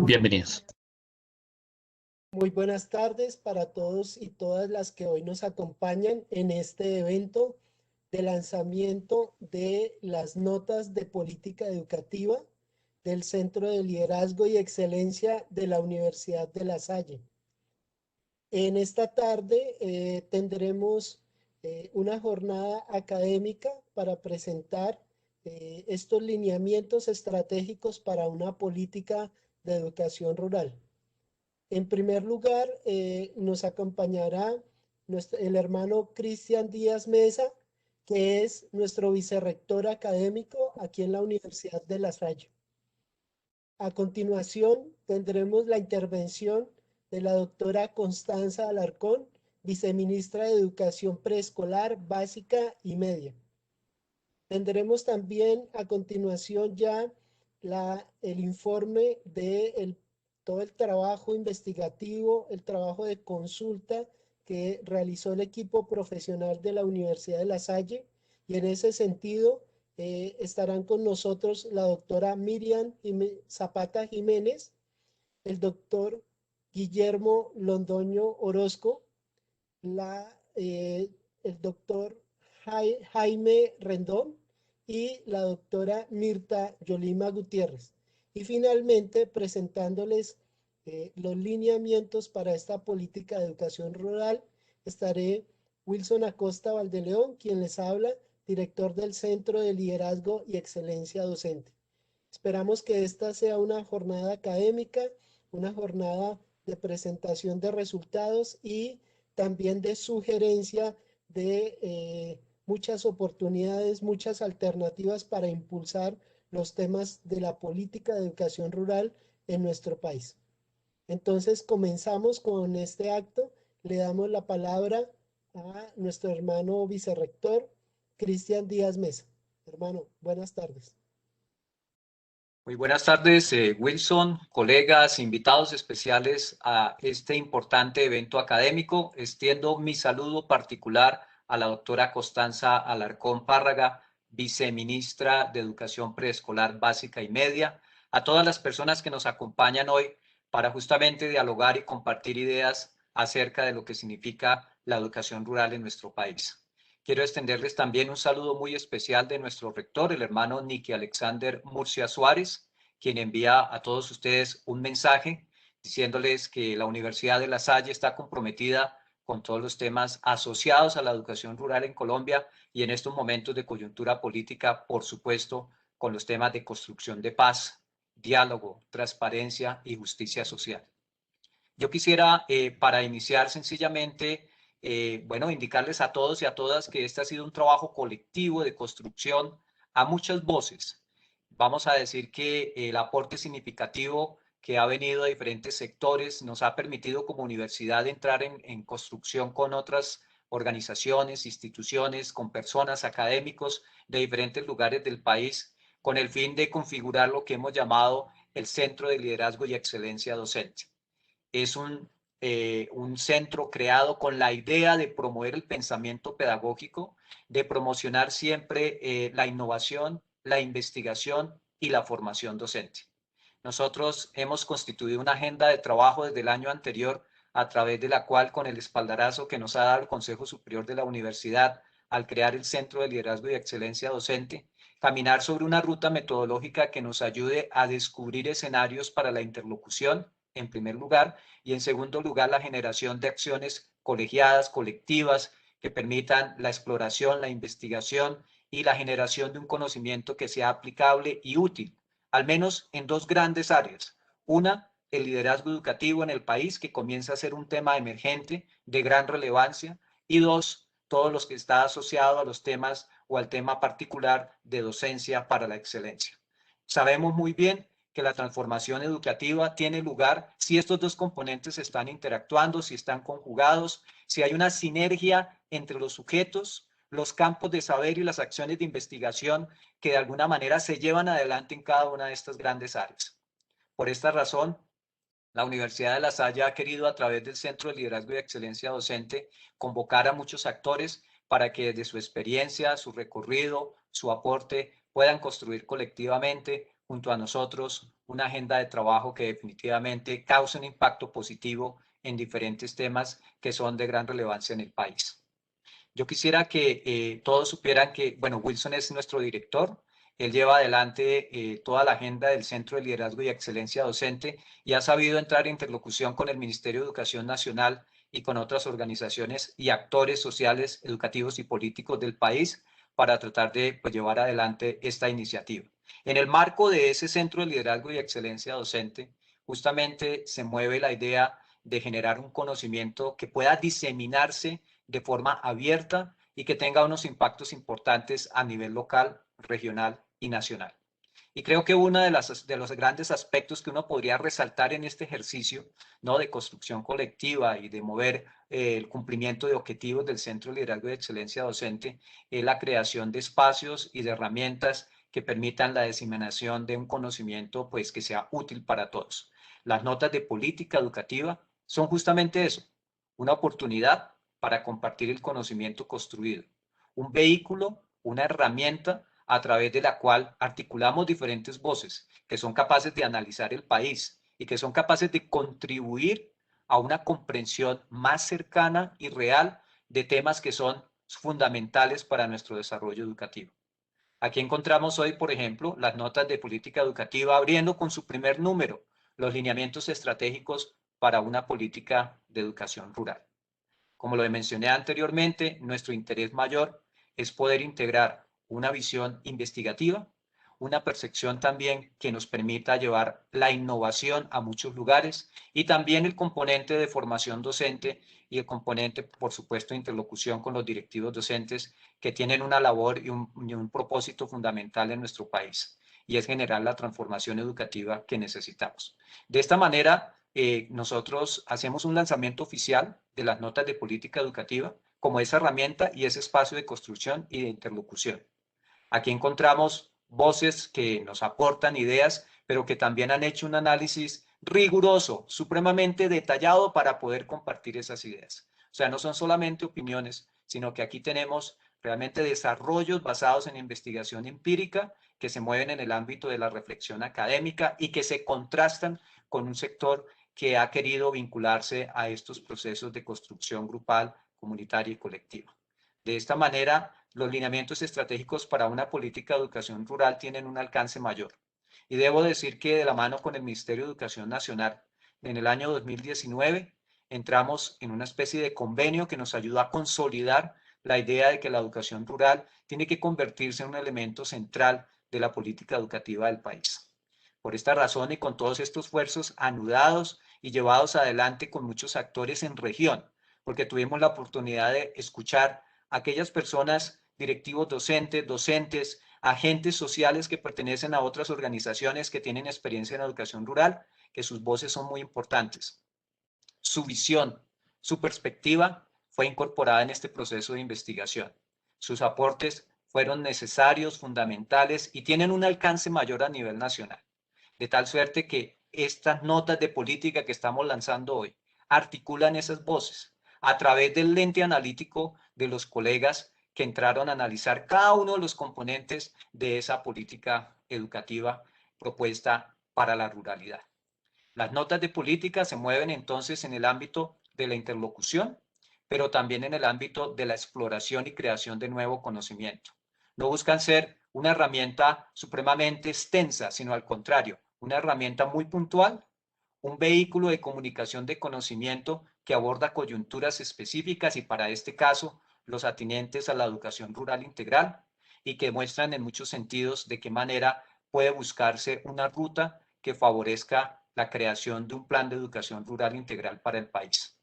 Bienvenidos. Muy buenas tardes para todos y todas las que hoy nos acompañan en este evento de lanzamiento de las notas de política educativa del Centro de Liderazgo y Excelencia de la Universidad de La Salle. En esta tarde tendremos una jornada académica para presentar estos lineamientos estratégicos para una política de educación rural. En primer lugar, nos acompañará el hermano Cristian Díaz Mesa, que es nuestro vicerrector académico aquí en la Universidad de La Salle. A continuación, tendremos la intervención de la doctora Constanza Alarcón, viceministra de Educación Preescolar, Básica y Media. Tendremos también a continuación ya el informe de todo el trabajo investigativo, el trabajo de consulta que realizó el equipo profesional de la Universidad de La Salle, y en ese sentido estarán con nosotros la doctora Miriam Zapata Jiménez, el doctor Guillermo Londoño Orozco, el doctor Jaime Rendón y la doctora Mirta Yolima Gutiérrez. Y finalmente presentándoles los lineamientos para esta política de educación rural, estaré Wilson Acosta Valdeleón, quien les habla, director del Centro de Liderazgo y Excelencia Docente. Esperamos que esta sea una jornada académica, una jornada de presentación de resultados y también de sugerencia de muchas oportunidades, muchas alternativas para impulsar los temas de la política de educación rural en nuestro país. Entonces comenzamos con este acto. Le damos la palabra a nuestro hermano vicerrector, Cristian Díaz Mesa. Hermano, buenas tardes. Muy buenas tardes, Wilson, colegas, invitados especiales a este importante evento académico. Extiendo mi saludo particular a la doctora Constanza Alarcón Párraga, viceministra de Educación Preescolar Básica y Media, a todas las personas que nos acompañan hoy para justamente dialogar y compartir ideas acerca de lo que significa la educación rural en nuestro país. Quiero extenderles también un saludo muy especial de nuestro rector, el hermano Nicky Alexander Murcia Suárez, quien envía a todos ustedes un mensaje diciéndoles que la Universidad de La Salle está comprometida con todos los temas asociados a la educación rural en Colombia y en estos momentos de coyuntura política, por supuesto, con los temas de construcción de paz, diálogo, transparencia y justicia social. Yo quisiera, para iniciar sencillamente, indicarles a todos y a todas que este ha sido un trabajo colectivo de construcción a muchas voces. Vamos a decir que el aporte significativo que ha venido de diferentes sectores nos ha permitido como universidad entrar en construcción con otras organizaciones, instituciones, con personas, académicos de diferentes lugares del país, con el fin de configurar lo que hemos llamado el Centro de Liderazgo y Excelencia Docente. Es un centro creado con la idea de promover el pensamiento pedagógico, de promocionar siempre la innovación, la investigación y la formación docente. Nosotros hemos constituido una agenda de trabajo desde el año anterior, a través de la cual, con el espaldarazo que nos ha dado el Consejo Superior de la Universidad al crear el Centro de Liderazgo y Excelencia Docente, caminar sobre una ruta metodológica que nos ayude a descubrir escenarios para la interlocución, en primer lugar, y en segundo lugar, la generación de acciones colegiadas, colectivas, que permitan la exploración, la investigación y la generación de un conocimiento que sea aplicable y útil, al menos en dos grandes áreas. Una, el liderazgo educativo en el país, que comienza a ser un tema emergente de gran relevancia, y dos, todos los que está asociado a los temas o al tema particular de docencia para la excelencia. Sabemos muy bien que la transformación educativa tiene lugar si estos dos componentes están interactuando, si están conjugados, si hay una sinergia entre los sujetos, los campos de saber y las acciones de investigación que de alguna manera se llevan adelante en cada una de estas grandes áreas. Por esta razón, la Universidad de La Salle ha querido, a través del Centro de Liderazgo y Excelencia Docente, convocar a muchos actores para que desde su experiencia, su recorrido, su aporte, puedan construir colectivamente junto a nosotros una agenda de trabajo que definitivamente cause un impacto positivo en diferentes temas que son de gran relevancia en el país. Yo quisiera que todos supieran que, bueno, Wilson es nuestro director. Él lleva adelante toda la agenda del Centro de Liderazgo y Excelencia Docente y ha sabido entrar en interlocución con el Ministerio de Educación Nacional y con otras organizaciones y actores sociales, educativos y políticos del país para tratar de pues, llevar adelante esta iniciativa. En el marco de ese Centro de Liderazgo y Excelencia Docente, justamente se mueve la idea de generar un conocimiento que pueda diseminarse de forma abierta y que tenga unos impactos importantes a nivel local, regional y nacional. Y creo que uno de los grandes aspectos que uno podría resaltar en este ejercicio, ¿no?, de construcción colectiva y de mover el cumplimiento de objetivos del Centro de Liderazgo de Excelencia Docente es la creación de espacios y de herramientas que permitan la diseminación de un conocimiento pues, que sea útil para todos. Las notas de política educativa son justamente eso, una oportunidad para compartir el conocimiento construido, un vehículo, una herramienta a través de la cual articulamos diferentes voces que son capaces de analizar el país y que son capaces de contribuir a una comprensión más cercana y real de temas que son fundamentales para nuestro desarrollo educativo. Aquí encontramos hoy, por ejemplo, las notas de política educativa abriendo con su primer número los lineamientos estratégicos para una política de educación rural. Como lo mencioné anteriormente, nuestro interés mayor es poder integrar una visión investigativa, una percepción también que nos permita llevar la innovación a muchos lugares y también el componente de formación docente y el componente, por supuesto, de interlocución con los directivos docentes que tienen una labor y un propósito fundamental en nuestro país, y es generar la transformación educativa que necesitamos. De esta manera, nosotros hacemos un lanzamiento oficial de las notas de política educativa como esa herramienta y ese espacio de construcción y de interlocución. Aquí encontramos voces que nos aportan ideas, pero que también han hecho un análisis riguroso, supremamente detallado para poder compartir esas ideas. O sea, no son solamente opiniones, sino que aquí tenemos realmente desarrollos basados en investigación empírica que se mueven en el ámbito de la reflexión académica y que se contrastan con un sector que ha querido vincularse a estos procesos de construcción grupal, comunitaria y colectiva. De esta manera, los lineamientos estratégicos para una política de educación rural tienen un alcance mayor. Y debo decir que de la mano con el Ministerio de Educación Nacional, en el año 2019, entramos en una especie de convenio que nos ayuda a consolidar la idea de que la educación rural tiene que convertirse en un elemento central de la política educativa del país. Por esta razón y con todos estos esfuerzos anudados y llevados adelante con muchos actores en región, porque tuvimos la oportunidad de escuchar a aquellas personas, directivos docentes, agentes sociales que pertenecen a otras organizaciones que tienen experiencia en educación rural, que sus voces son muy importantes. Su visión, su perspectiva fue incorporada en este proceso de investigación. Sus aportes fueron necesarios, fundamentales y tienen un alcance mayor a nivel nacional. De tal suerte que estas notas de política que estamos lanzando hoy articulan esas voces a través del lente analítico de los colegas que entraron a analizar cada uno de los componentes de esa política educativa propuesta para la ruralidad. Las notas de política se mueven entonces en el ámbito de la interlocución, pero también en el ámbito de la exploración y creación de nuevo conocimiento. No buscan ser una herramienta supremamente extensa, sino al contrario, una herramienta muy puntual, un vehículo de comunicación de conocimiento que aborda coyunturas específicas y para este caso los atinentes a la educación rural integral y que muestran en muchos sentidos de qué manera puede buscarse una ruta que favorezca la creación de un plan de educación rural integral para el país.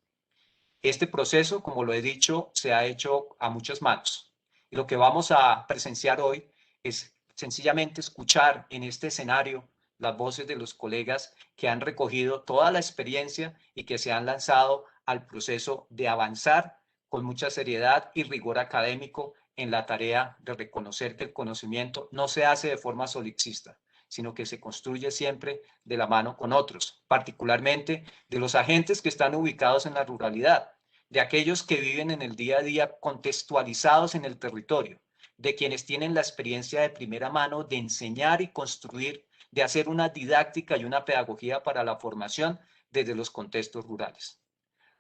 Este proceso, como lo he dicho, se ha hecho a muchas manos. Y lo que vamos a presenciar hoy es sencillamente escuchar en este escenario las voces de los colegas que han recogido toda la experiencia y que se han lanzado al proceso de avanzar con mucha seriedad y rigor académico en la tarea de reconocer que el conocimiento no se hace de forma solipsista, sino que se construye siempre de la mano con otros, particularmente de los agentes que están ubicados en la ruralidad, de aquellos que viven en el día a día contextualizados en el territorio, de quienes tienen la experiencia de primera mano de enseñar y construir de hacer una didáctica y una pedagogía para la formación desde los contextos rurales.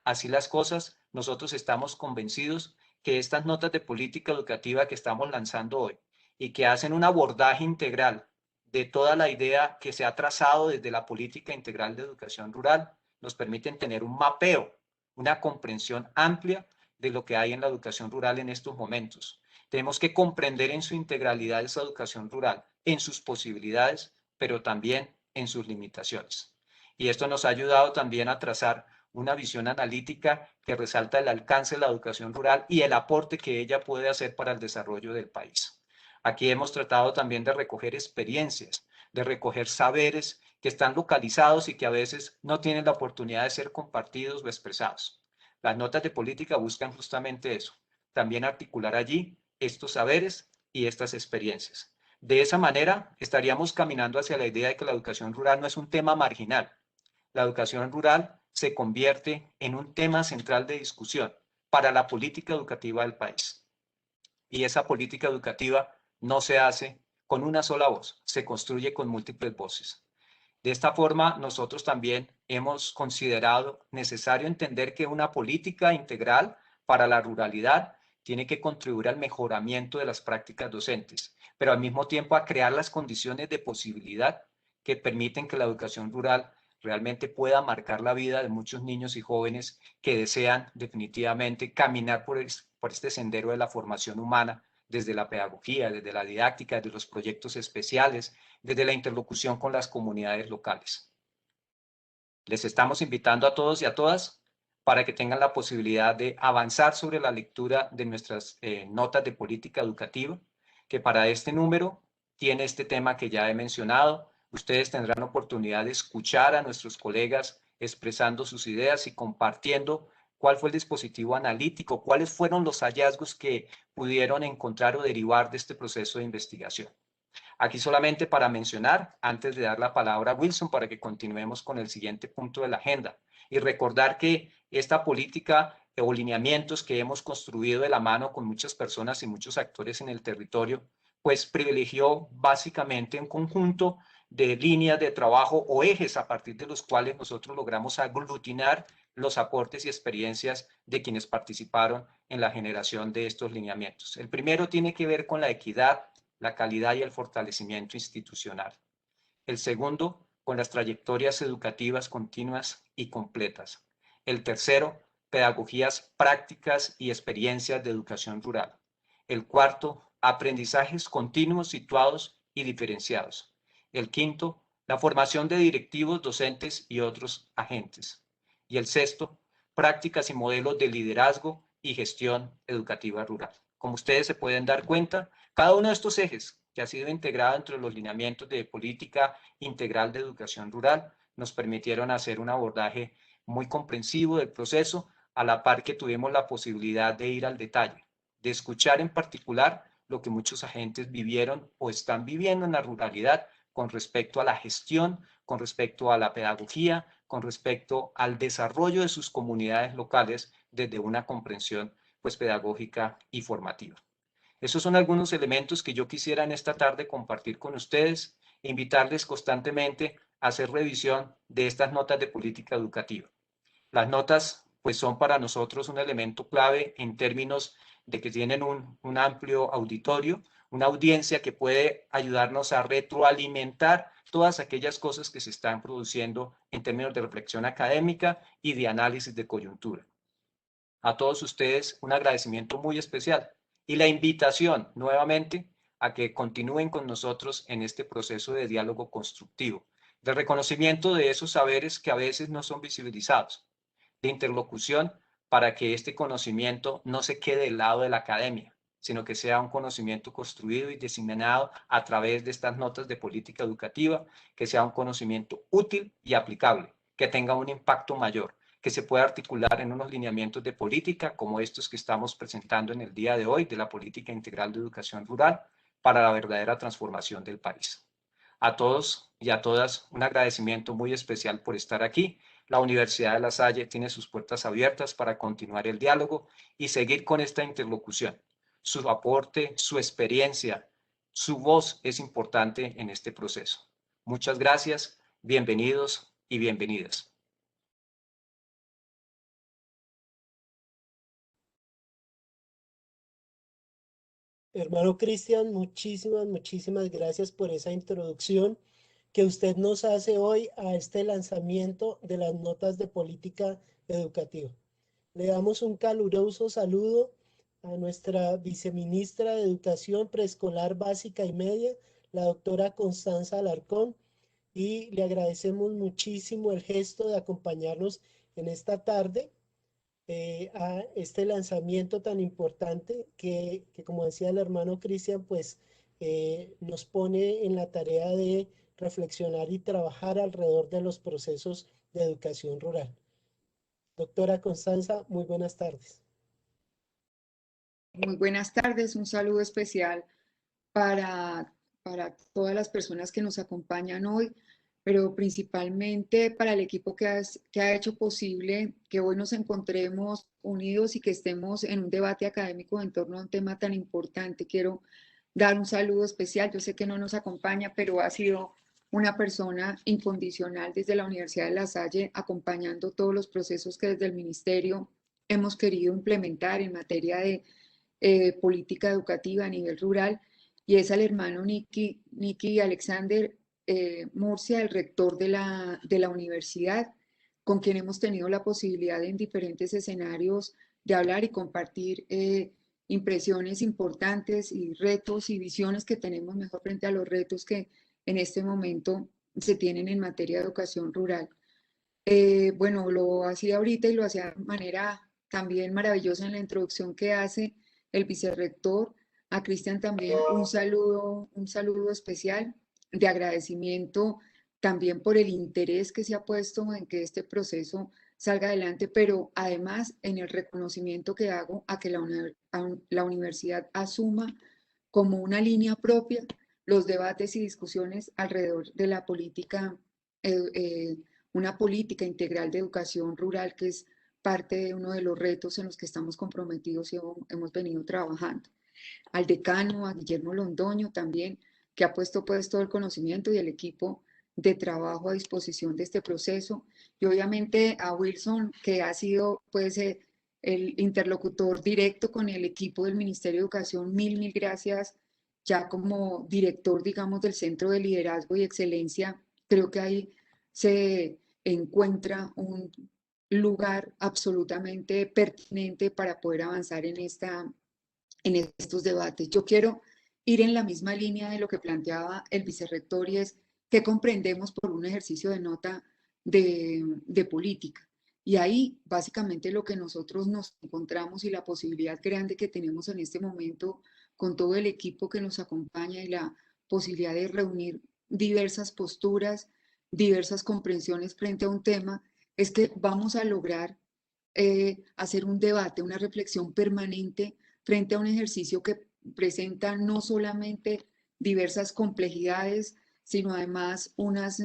Así las cosas, nosotros estamos convencidos que estas notas de política educativa que estamos lanzando hoy y que hacen un abordaje integral de toda la idea que se ha trazado desde la política integral de educación rural, nos permiten tener un mapeo, una comprensión amplia de lo que hay en la educación rural en estos momentos. Tenemos que comprender en su integralidad esa educación rural, en sus posibilidades, pero también en sus limitaciones. Y esto nos ha ayudado también a trazar una visión analítica que resalta el alcance de la educación rural y el aporte que ella puede hacer para el desarrollo del país. Aquí hemos tratado también de recoger experiencias, de recoger saberes que están localizados y que a veces no tienen la oportunidad de ser compartidos o expresados. Las notas de política buscan justamente eso, también articular allí estos saberes y estas experiencias. De esa manera estaríamos caminando hacia la idea de que la educación rural no es un tema marginal. La educación rural se convierte en un tema central de discusión para la política educativa del país. Y esa política educativa no se hace con una sola voz, se construye con múltiples voces. De esta forma, nosotros también hemos considerado necesario entender que una política integral para la ruralidad tiene que contribuir al mejoramiento de las prácticas docentes, pero al mismo tiempo a crear las condiciones de posibilidad que permiten que la educación rural realmente pueda marcar la vida de muchos niños y jóvenes que desean definitivamente caminar por este sendero de la formación humana desde la pedagogía, desde la didáctica, desde los proyectos especiales, desde la interlocución con las comunidades locales. Les estamos invitando a todos y a todas para que tengan la posibilidad de avanzar sobre la lectura de nuestras notas de política educativa, que para este número tiene este tema que ya he mencionado. Ustedes tendrán oportunidad de escuchar a nuestros colegas expresando sus ideas y compartiendo cuál fue el dispositivo analítico, cuáles fueron los hallazgos que pudieron encontrar o derivar de este proceso de investigación. Aquí solamente para mencionar, antes de dar la palabra a Wilson, para que continuemos con el siguiente punto de la agenda, y recordar que esta política o lineamientos que hemos construido de la mano con muchas personas y muchos actores en el territorio, pues privilegió básicamente un conjunto de líneas de trabajo o ejes a partir de los cuales nosotros logramos aglutinar los aportes y experiencias de quienes participaron en la generación de estos lineamientos. El primero tiene que ver con la equidad, la calidad y el fortalecimiento institucional. El segundo, con las trayectorias educativas continuas y completas. El tercero, pedagogías prácticas y experiencias de educación rural. El cuarto, aprendizajes continuos, situados y diferenciados. El quinto, la formación de directivos, docentes y otros agentes. Y el sexto, prácticas y modelos de liderazgo y gestión educativa rural. Como ustedes se pueden dar cuenta, cada uno de estos ejes que ha sido integrado entre los lineamientos de política integral de educación rural nos permitieron hacer un abordaje muy comprensivo del proceso, a la par que tuvimos la posibilidad de ir al detalle, de escuchar en particular lo que muchos agentes vivieron o están viviendo en la ruralidad con respecto a la gestión, con respecto a la pedagogía, con respecto al desarrollo de sus comunidades locales desde una comprensión pues pedagógica y formativa. Esos son algunos elementos que yo quisiera en esta tarde compartir con ustedes e invitarles constantemente a hacer revisión de estas notas de política educativa. Las notas pues son para nosotros un elemento clave en términos de que tienen un amplio auditorio, una audiencia que puede ayudarnos a retroalimentar todas aquellas cosas que se están produciendo en términos de reflexión académica y de análisis de coyuntura. A todos ustedes un agradecimiento muy especial y la invitación nuevamente a que continúen con nosotros en este proceso de diálogo constructivo, de reconocimiento de esos saberes que a veces no son visibilizados, de interlocución para que este conocimiento no se quede del lado de la academia, sino que sea un conocimiento construido y diseminado a través de estas notas de política educativa, que sea un conocimiento útil y aplicable, que tenga un impacto mayor, que se pueda articular en unos lineamientos de política como estos que estamos presentando en el día de hoy de la política integral de educación rural para la verdadera transformación del país. A todos y a todas un agradecimiento muy especial por estar aquí. La Universidad de La Salle tiene sus puertas abiertas para continuar el diálogo y seguir con esta interlocución. Su aporte, su experiencia, su voz es importante en este proceso. Muchas gracias, bienvenidos y bienvenidas. Hermano Cristian, muchísimas gracias por esa introducción que usted nos hace hoy a este lanzamiento de las notas de política educativa. Le damos un caluroso saludo a nuestra viceministra de Educación Preescolar Básica y Media, la doctora Constanza Alarcón, y le agradecemos muchísimo el gesto de acompañarnos en esta tarde a este lanzamiento tan importante que como decía el hermano Cristian, pues nos pone en la tarea de reflexionar y trabajar alrededor de los procesos de educación rural. Doctora Constanza, muy buenas tardes. Muy buenas tardes, un saludo especial para, para todas las personas que nos acompañan hoy, pero principalmente para el equipo que ha hecho posible que hoy nos encontremos unidos y que estemos en un debate académico en torno a un tema tan importante. Quiero dar un saludo especial. Yo sé que no nos acompaña, pero ha sido una persona incondicional desde la Universidad de La Salle, acompañando todos los procesos que desde el Ministerio hemos querido implementar en materia de política educativa a nivel rural, y es al hermano Nicky Alexander Murcia, el rector de la universidad, con quien hemos tenido la posibilidad de, en diferentes escenarios de hablar y compartir impresiones importantes y retos y visiones que tenemos mejor frente a los retos que en este momento se tienen en materia de educación rural. Bueno, lo hacía ahorita y lo hacía de manera también maravillosa en la introducción que hace el vicerrector. A Cristian también un saludo especial de agradecimiento también por el interés que se ha puesto en que este proceso salga adelante, pero además en el reconocimiento que hago a que la universidad asuma como una línea propia los debates y discusiones alrededor de la política, una política integral de educación rural, que es parte de uno de los retos en los que estamos comprometidos y hemos venido trabajando. Al decano, a Guillermo Londoño también, que ha puesto pues todo el conocimiento y el equipo de trabajo a disposición de este proceso, y obviamente a Wilson, que ha sido pues el interlocutor directo con el equipo del Ministerio de Educación. Mil gracias. Ya como director, digamos, del Centro de Liderazgo y Excelencia, creo que ahí se encuentra un lugar absolutamente pertinente para poder avanzar en estos debates. Yo quiero ir en la misma línea de lo que planteaba el vicerrector, y es qué comprendemos por un ejercicio de nota de política. Y ahí básicamente lo que nosotros nos encontramos y la posibilidad grande que tenemos en este momento con todo el equipo que nos acompaña y la posibilidad de reunir diversas posturas, diversas comprensiones frente a un tema, es que vamos a lograr hacer un debate, una reflexión permanente frente a un ejercicio que presenta no solamente diversas complejidades, sino además unas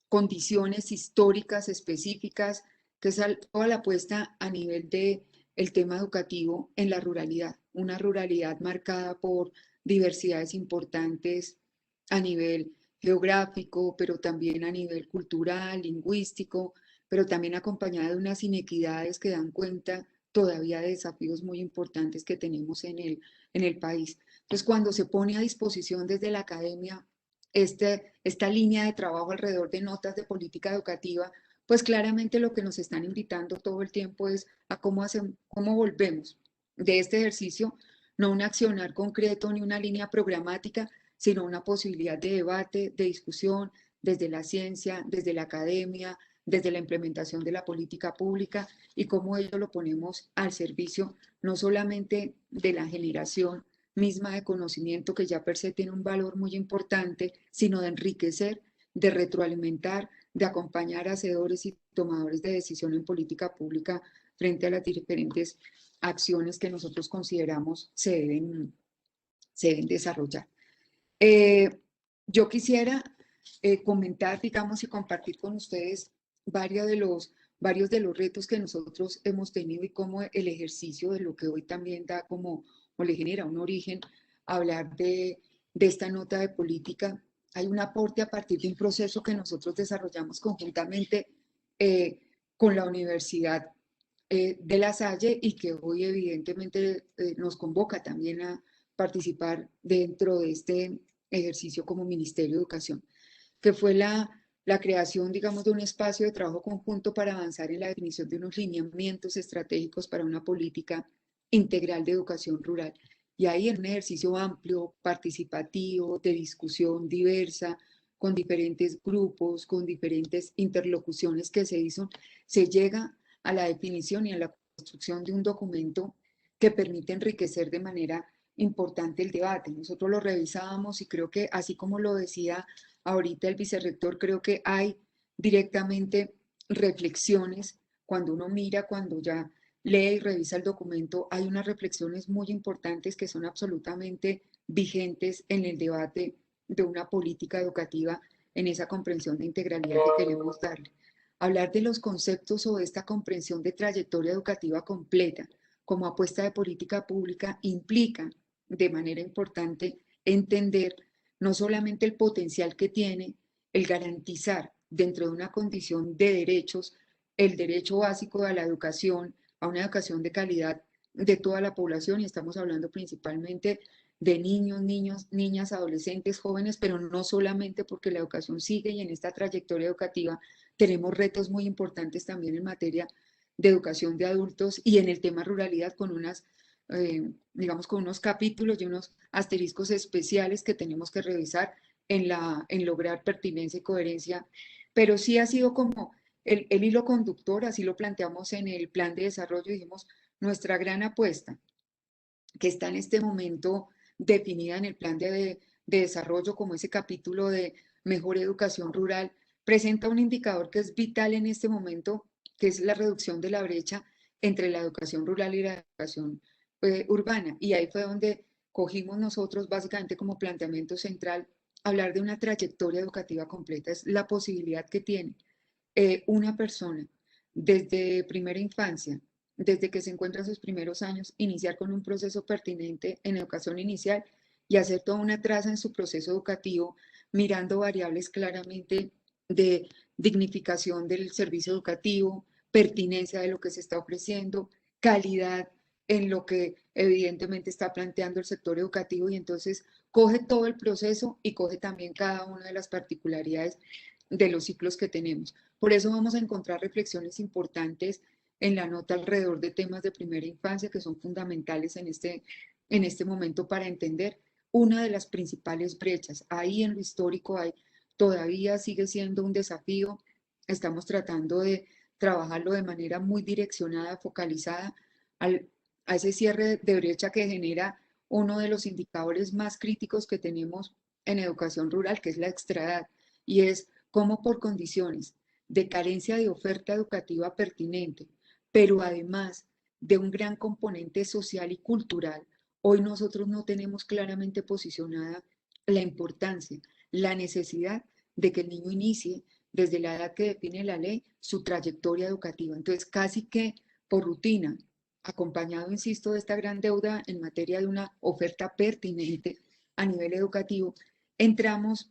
condiciones históricas específicas, que es toda la apuesta a nivel de el tema educativo en la ruralidad, una ruralidad marcada por diversidades importantes a nivel geográfico, pero también a nivel cultural, lingüístico, pero también acompañada de unas inequidades que dan cuenta todavía de desafíos muy importantes que tenemos en el país. Entonces, cuando se pone a disposición desde la academia esta línea de trabajo alrededor de notas de política educativa, pues claramente lo que nos están invitando todo el tiempo es a cómo volvemos de este ejercicio, no un accionar concreto ni una línea programática, sino una posibilidad de debate, de discusión desde la ciencia, desde la academia, desde la implementación de la política pública, y cómo ello lo ponemos al servicio no solamente de la generación misma de conocimiento, que ya per se tiene un valor muy importante, sino de enriquecer, de retroalimentar, de acompañar a hacedores y tomadores de decisión en política pública frente a las diferentes acciones que nosotros consideramos se deben desarrollar. Yo quisiera comentar, digamos, y compartir con ustedes varios de los retos que nosotros hemos tenido, y cómo el ejercicio de lo que hoy también da como, o le genera un origen, hablar de esta nota de política, hay un aporte a partir de un proceso que nosotros desarrollamos conjuntamente con la Universidad de La Salle y que hoy evidentemente nos convoca también a participar dentro de este ejercicio como Ministerio de Educación, que fue la creación, digamos, de un espacio de trabajo conjunto para avanzar en la definición de unos lineamientos estratégicos para una política integral de educación rural. Y ahí en un ejercicio amplio, participativo, de discusión diversa, con diferentes grupos, con diferentes interlocuciones que se hizo, se llega a la definición y a la construcción de un documento que permite enriquecer de manera importante el debate. Nosotros lo revisábamos y creo que, así como lo decía ahorita el vicerrector, creo que hay directamente reflexiones cuando uno mira, cuando ya lee y revisa el documento, hay unas reflexiones muy importantes que son absolutamente vigentes en el debate de una política educativa en esa comprensión de integralidad que queremos darle. Hablar de los conceptos o de esta comprensión de trayectoria educativa completa como apuesta de política pública implica de manera importante entender no solamente el potencial que tiene el garantizar dentro de una condición de derechos el derecho básico a la educación, a una educación de calidad de toda la población, y estamos hablando principalmente de niñas, adolescentes, jóvenes, pero no solamente, porque la educación sigue y en esta trayectoria educativa tenemos retos muy importantes también en materia de educación de adultos y en el tema ruralidad con digamos, con unos capítulos y unos asteriscos especiales que tenemos que revisar en lograr pertinencia y coherencia, pero sí ha sido como el hilo conductor, así lo planteamos en el plan de desarrollo, dijimos, nuestra gran apuesta, que está en este momento definida en el plan de desarrollo como ese capítulo de mejor educación rural, presenta un indicador que es vital en este momento, que es la reducción de la brecha entre la educación rural y la educación urbana. Y ahí fue donde cogimos nosotros básicamente como planteamiento central hablar de una trayectoria educativa completa. Es la posibilidad que tiene una persona desde primera infancia, desde que se encuentra en sus primeros años, iniciar con un proceso pertinente en educación inicial y hacer toda una traza en su proceso educativo, mirando variables claramente de dignificación del servicio educativo, pertinencia de lo que se está ofreciendo, calidad en lo que evidentemente está planteando el sector educativo, y entonces coge todo el proceso y coge también cada una de las particularidades de los ciclos que tenemos. Por eso vamos a encontrar reflexiones importantes en la nota alrededor de temas de primera infancia que son fundamentales en este momento para entender una de las principales brechas. Ahí en lo histórico todavía sigue siendo un desafío. Estamos tratando de trabajarlo de manera muy direccionada, focalizada a ese cierre de brecha que genera uno de los indicadores más críticos que tenemos en educación rural, que es la extraedad, y es cómo por condiciones de carencia de oferta educativa pertinente, pero además de un gran componente social y cultural, hoy nosotros no tenemos claramente posicionada la importancia, la necesidad de que el niño inicie desde la edad que define la ley su trayectoria educativa. Entonces, casi que por rutina, acompañado, insisto, de esta gran deuda en materia de una oferta pertinente a nivel educativo, entramos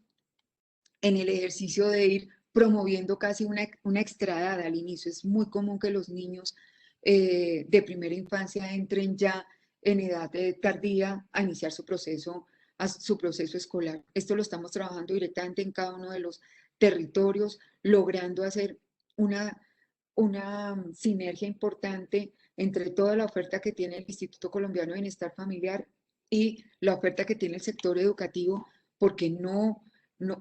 en el ejercicio de ir promoviendo casi una extradada al inicio. Es muy común que los niños de primera infancia entren ya en edad tardía a iniciar su proceso escolar. Esto lo estamos trabajando directamente en cada uno de los territorios, logrando hacer una sinergia importante entre toda la oferta que tiene el Instituto Colombiano de Bienestar Familiar y la oferta que tiene el sector educativo, porque no,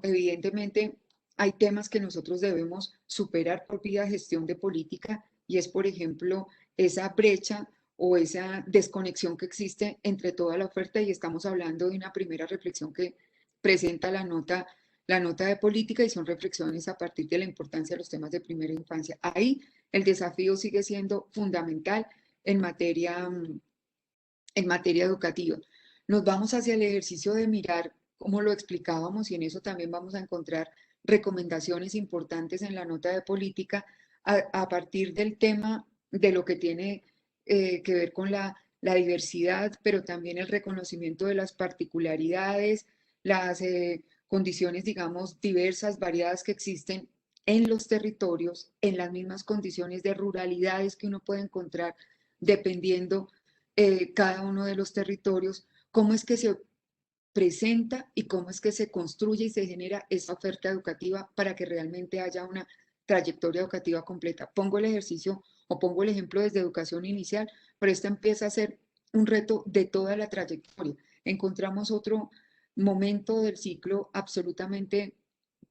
evidentemente hay temas que nosotros debemos superar por vía de gestión de política, y es, por ejemplo, esa brecha o esa desconexión que existe entre toda la oferta, y estamos hablando de una primera reflexión que presenta la nota de política, y son reflexiones a partir de la importancia de los temas de primera infancia. Ahí el desafío sigue siendo fundamental en materia educativa. Nos vamos hacia el ejercicio de mirar, como lo explicábamos, y en eso también vamos a encontrar recomendaciones importantes en la nota de política a partir del tema de lo que tiene que ver con la diversidad, pero también el reconocimiento de las particularidades, las condiciones, digamos, diversas, variadas que existen en los territorios, en las mismas condiciones de ruralidades que uno puede encontrar dependiendo cada uno de los territorios, cómo es que se presenta y cómo es que se construye y se genera esa oferta educativa para que realmente haya una trayectoria educativa completa. Pongo el ejercicio o pongo el ejemplo desde educación inicial, pero esta empieza a ser un reto de toda la trayectoria. Encontramos otro momento del ciclo absolutamente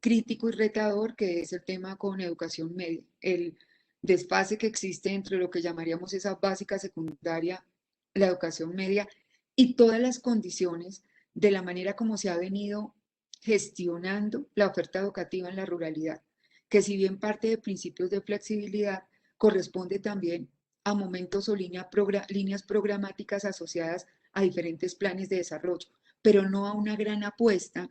crítico y retador, que es el tema con educación media, el desfase que existe entre lo que llamaríamos esa básica secundaria, la educación media, y todas las condiciones de la manera como se ha venido gestionando la oferta educativa en la ruralidad, que si bien parte de principios de flexibilidad, corresponde también a momentos o líneas programáticas asociadas a diferentes planes de desarrollo, pero no a una gran apuesta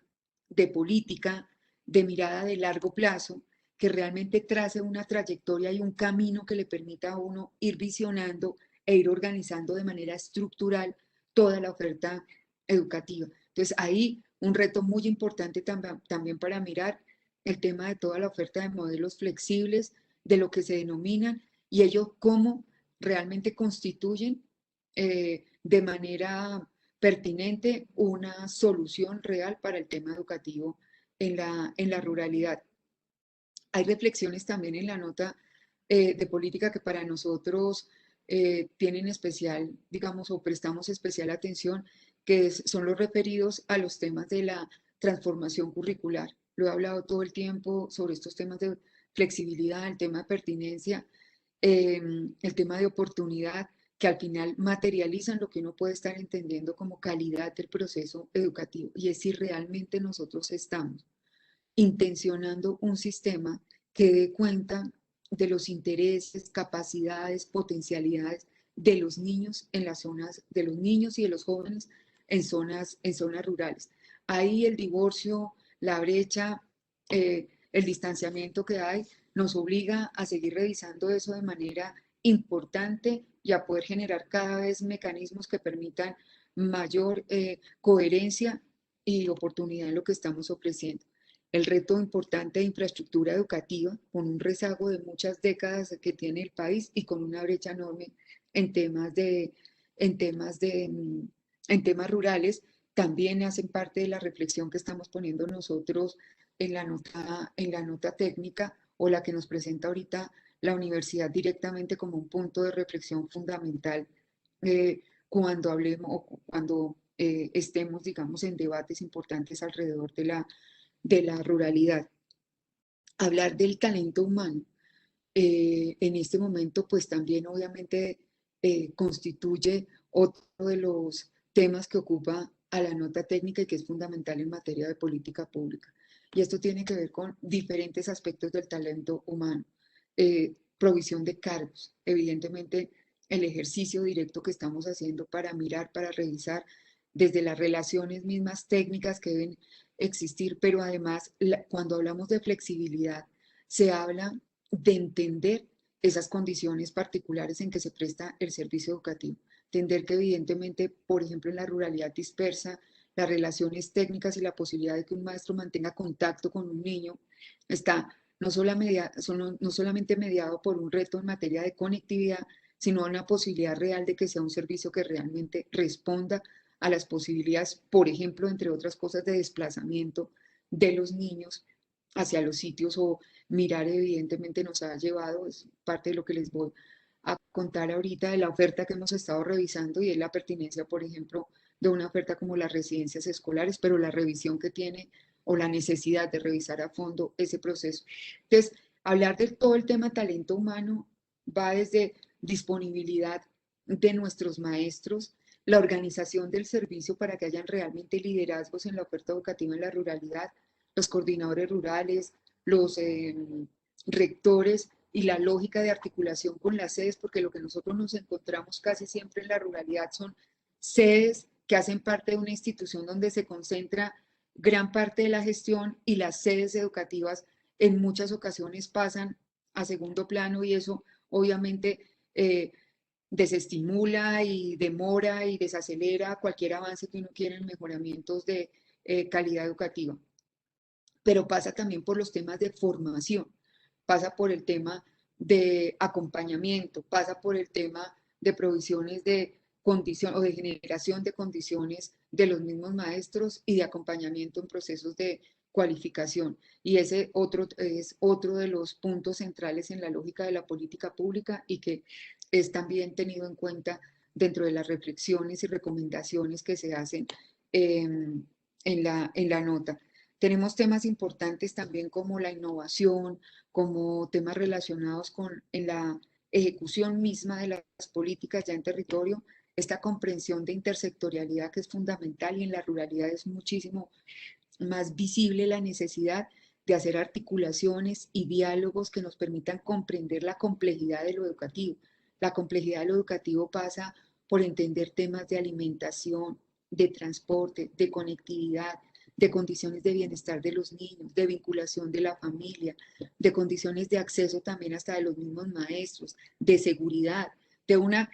de política, de mirada de largo plazo, que realmente trace una trayectoria y un camino que le permita a uno ir visionando e ir organizando de manera estructural toda la oferta educativa. Entonces, ahí un reto muy importante también para mirar el tema de toda la oferta de modelos flexibles, de lo que se denominan, y ellos cómo realmente constituyen de manera pertinente una solución real para el tema educativo en la ruralidad. Hay reflexiones también en la nota de política que para nosotros tienen especial, digamos, o prestamos especial atención, que son los referidos a los temas de la transformación curricular. Lo he hablado todo el tiempo sobre estos temas de flexibilidad, el tema de pertinencia, el tema de oportunidad, que al final materializan lo que uno puede estar entendiendo como calidad del proceso educativo, y es si realmente nosotros estamos intencionando un sistema que dé cuenta de los intereses, capacidades, potencialidades de los niños en las zonas, de los niños y de los jóvenes en zonas rurales. Ahí el divorcio, la brecha, el distanciamiento que hay, nos obliga a seguir revisando eso de manera importante y a poder generar cada vez mecanismos que permitan mayor coherencia y oportunidad en lo que estamos ofreciendo. El reto importante de infraestructura educativa, con un rezago de muchas décadas que tiene el país y con una brecha enorme en temas en temas rurales, también hacen parte de la reflexión que estamos poniendo nosotros en la nota técnica, o la que nos presenta ahorita la universidad directamente como un punto de reflexión fundamental cuando hablemos o cuando estemos, digamos, en debates importantes alrededor de la ruralidad. Hablar del talento humano en este momento, pues también obviamente constituye otro de los temas que ocupa a la nota técnica y que es fundamental en materia de política pública. Y esto tiene que ver con diferentes aspectos del talento humano. Provisión de cargos, evidentemente el ejercicio directo que estamos haciendo para mirar, para revisar desde las relaciones mismas técnicas que deben existir, pero además cuando hablamos de flexibilidad, se habla de entender esas condiciones particulares en que se presta el servicio educativo. Entender que evidentemente, por ejemplo, en la ruralidad dispersa, las relaciones técnicas y la posibilidad de que un maestro mantenga contacto con un niño está no solamente mediado por un reto en materia de conectividad, sino una posibilidad real de que sea un servicio que realmente responda a las posibilidades, por ejemplo, entre otras cosas, de desplazamiento de los niños hacia los sitios, o mirar evidentemente nos ha llevado, es parte de lo que les voy a contar ahorita, de la oferta que hemos estado revisando, y es la pertinencia, por ejemplo, de una oferta como las residencias escolares, pero la revisión que tiene o la necesidad de revisar a fondo ese proceso. Entonces, hablar de todo el tema talento humano va desde disponibilidad de nuestros maestros, la organización del servicio para que hayan realmente liderazgos en la oferta educativa en la ruralidad, los coordinadores rurales, los rectores, y la lógica de articulación con las sedes, porque lo que nosotros nos encontramos casi siempre en la ruralidad son sedes que hacen parte de una institución donde se concentra gran parte de la gestión, y las sedes educativas en muchas ocasiones pasan a segundo plano, y eso obviamente desestimula y demora y desacelera cualquier avance que uno quiera en mejoramientos de calidad educativa. pero pasa también por los temas de formación, pasa por el tema de acompañamiento, pasa por el tema de provisiones de condición o de generación de condiciones de los mismos maestros y de acompañamiento en procesos de cualificación. Y ese es otro de los puntos centrales en la lógica de la política pública y que es también tenido en cuenta dentro de las reflexiones y recomendaciones que se hacen en la nota. Tenemos temas importantes también como la innovación, como temas relacionados con en la ejecución misma de las políticas ya en territorio, esta comprensión de intersectorialidad que es fundamental, y en la ruralidad es muchísimo más visible la necesidad de hacer articulaciones y diálogos que nos permitan comprender la complejidad de lo educativo. La complejidad de lo educativo pasa por entender temas de alimentación, de transporte, de conectividad, de condiciones de bienestar de los niños, de vinculación de la familia, de condiciones de acceso también hasta de los mismos maestros, de seguridad, de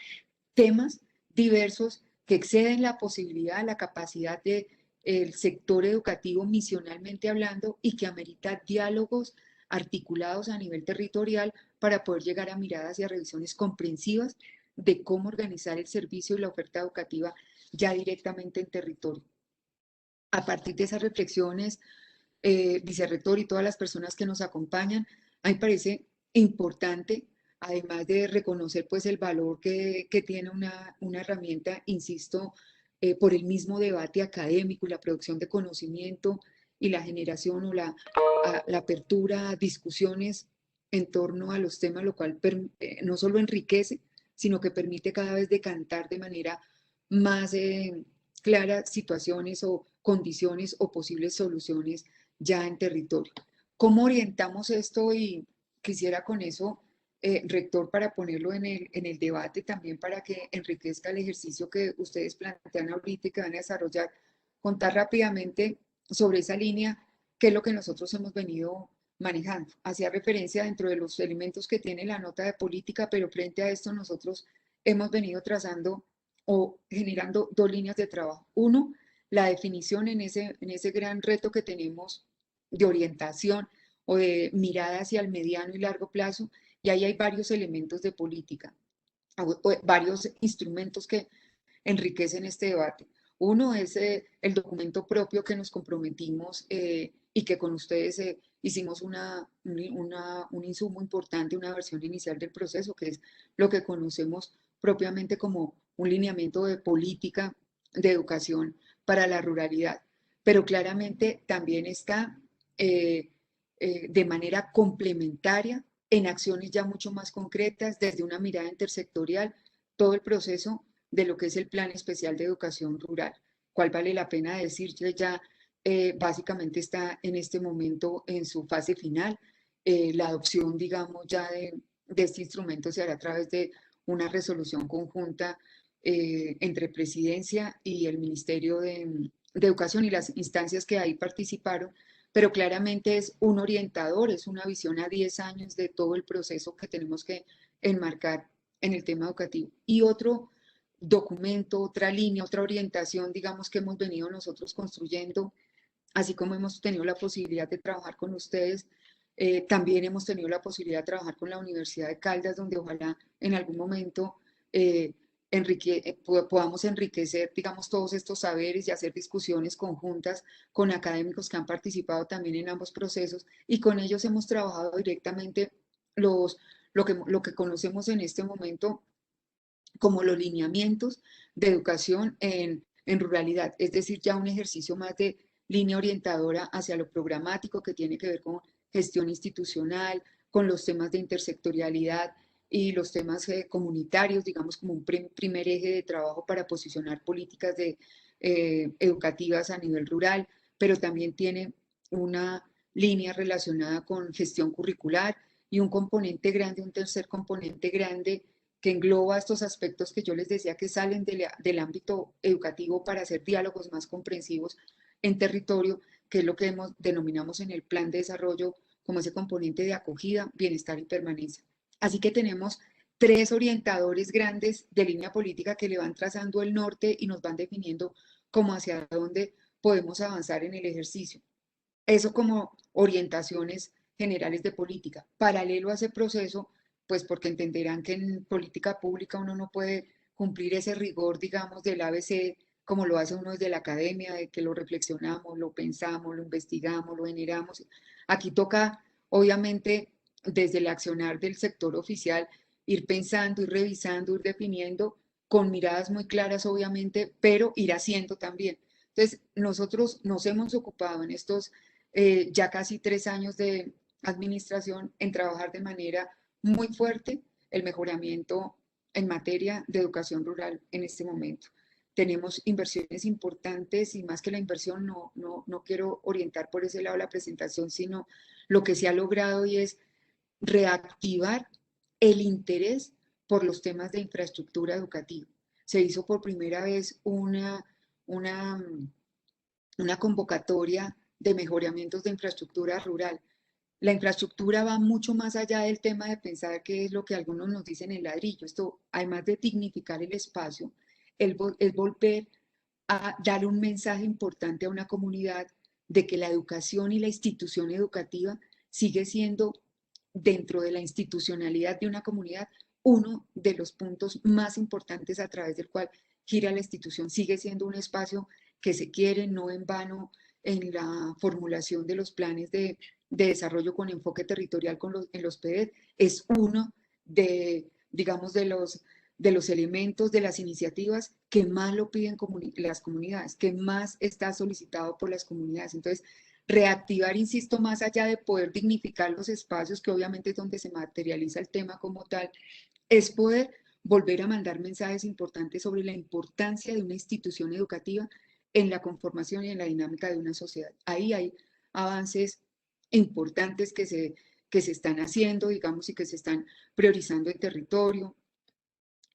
temas diversos que exceden la posibilidad, la capacidad de el sector educativo misionalmente hablando, y que amerita diálogos articulados a nivel territorial para poder llegar a miradas y a revisiones comprensivas de cómo organizar el servicio y la oferta educativa ya directamente en territorio. A partir de esas reflexiones, vicerrector y todas las personas que nos acompañan, a mí me parece importante, además de reconocer pues el valor que tiene una herramienta, insisto, por el mismo debate académico y la producción de conocimiento y la generación o la apertura a discusiones en torno a los temas, lo cual no solo enriquece, sino que permite cada vez decantar de manera más clara situaciones o condiciones o posibles soluciones ya en territorio. ¿Cómo orientamos esto? Y quisiera con eso, rector, para ponerlo en el debate también, para que enriquezca el ejercicio que ustedes plantean ahorita y que van a desarrollar, contar rápidamente sobre esa línea, qué es lo que nosotros hemos venido manejando. Hacía referencia dentro de los elementos que tiene la nota de política, pero frente a esto nosotros hemos venido trazando o generando dos líneas de trabajo. Uno, la definición en ese gran reto que tenemos de orientación o de mirada hacia el mediano y largo plazo, y ahí hay varios elementos de política, varios instrumentos que enriquecen este debate. Uno es el documento propio que nos comprometimos y que con ustedes hicimos un insumo importante, una versión inicial del proceso, que es lo que conocemos propiamente como un lineamiento de política de educación para la ruralidad. Pero claramente también está de manera complementaria en acciones ya mucho más concretas, desde una mirada intersectorial, todo el proceso de lo que es el Plan Especial de Educación Rural, cual vale la pena decir que ya básicamente está en este momento en su fase final. La adopción, digamos, ya de este instrumento se hará a través de una resolución conjunta entre Presidencia y el Ministerio de Educación y las instancias que ahí participaron, pero claramente es un orientador, es una visión a 10 años de todo el proceso que tenemos que enmarcar en el tema educativo. Y otro documento, otra línea, otra orientación, digamos, que hemos venido nosotros construyendo, así como hemos tenido la posibilidad de trabajar con ustedes, también hemos tenido la posibilidad de trabajar con la Universidad de Caldas, donde ojalá en algún momento podamos enriquecer, digamos, todos estos saberes y hacer discusiones conjuntas con académicos que han participado también en ambos procesos, y con ellos hemos trabajado directamente lo que conocemos en este momento como los lineamientos de educación en ruralidad, es decir, ya un ejercicio más de línea orientadora hacia lo programático, que tiene que ver con gestión institucional, con los temas de intersectorialidad y los temas comunitarios, digamos, como un primer eje de trabajo para posicionar políticas educativas a nivel rural, pero también tiene una línea relacionada con gestión curricular y un componente grande, un tercer componente grande que engloba estos aspectos que yo les decía que salen del ámbito educativo para hacer diálogos más comprensivos en territorio, que es lo que denominamos en el plan de desarrollo como ese componente de acogida, bienestar y permanencia. Así que tenemos tres orientadores grandes de línea política que le van trazando el norte y nos van definiendo cómo hacia dónde podemos avanzar en el ejercicio. Eso como orientaciones generales de política. Paralelo a ese proceso, pues porque entenderán que en política pública uno no puede cumplir ese rigor, digamos, del ABC como lo hace uno desde la academia, de que lo reflexionamos, lo pensamos, lo investigamos, lo generamos. Aquí toca, obviamente, desde el accionar del sector oficial, ir pensando, ir revisando, ir definiendo con miradas muy claras, obviamente, pero ir haciendo también. Entonces, nosotros nos hemos ocupado en estos ya casi 3 años de administración en trabajar de manera muy fuerte el mejoramiento en materia de educación rural en este momento. Tenemos inversiones importantes y más que la inversión, no quiero orientar por ese lado la presentación, sino lo que se ha logrado y es reactivar el interés por los temas de infraestructura educativa. Se hizo por primera vez una, una convocatoria de mejoramientos de infraestructura rural. La infraestructura va mucho más allá del tema de pensar qué es lo que algunos nos dicen el ladrillo. Esto, además de dignificar el espacio, es volver a dar un mensaje importante a una comunidad de que la educación y la institución educativa sigue siendo, dentro de la institucionalidad de una comunidad, uno de los puntos más importantes a través del cual gira la institución. Sigue siendo un espacio que se quiere, no en vano, en la formulación de los planes de desarrollo con enfoque territorial en los PED, es uno de, digamos, de los elementos, de las iniciativas que más lo piden las comunidades, que más está solicitado por las comunidades. Entonces, reactivar, insisto, más allá de poder dignificar los espacios, que obviamente es donde se materializa el tema como tal, es poder volver a mandar mensajes importantes sobre la importancia de una institución educativa en la conformación y en la dinámica de una sociedad. Ahí hay avances importantes que se están haciendo, digamos, y que se están priorizando en territorio.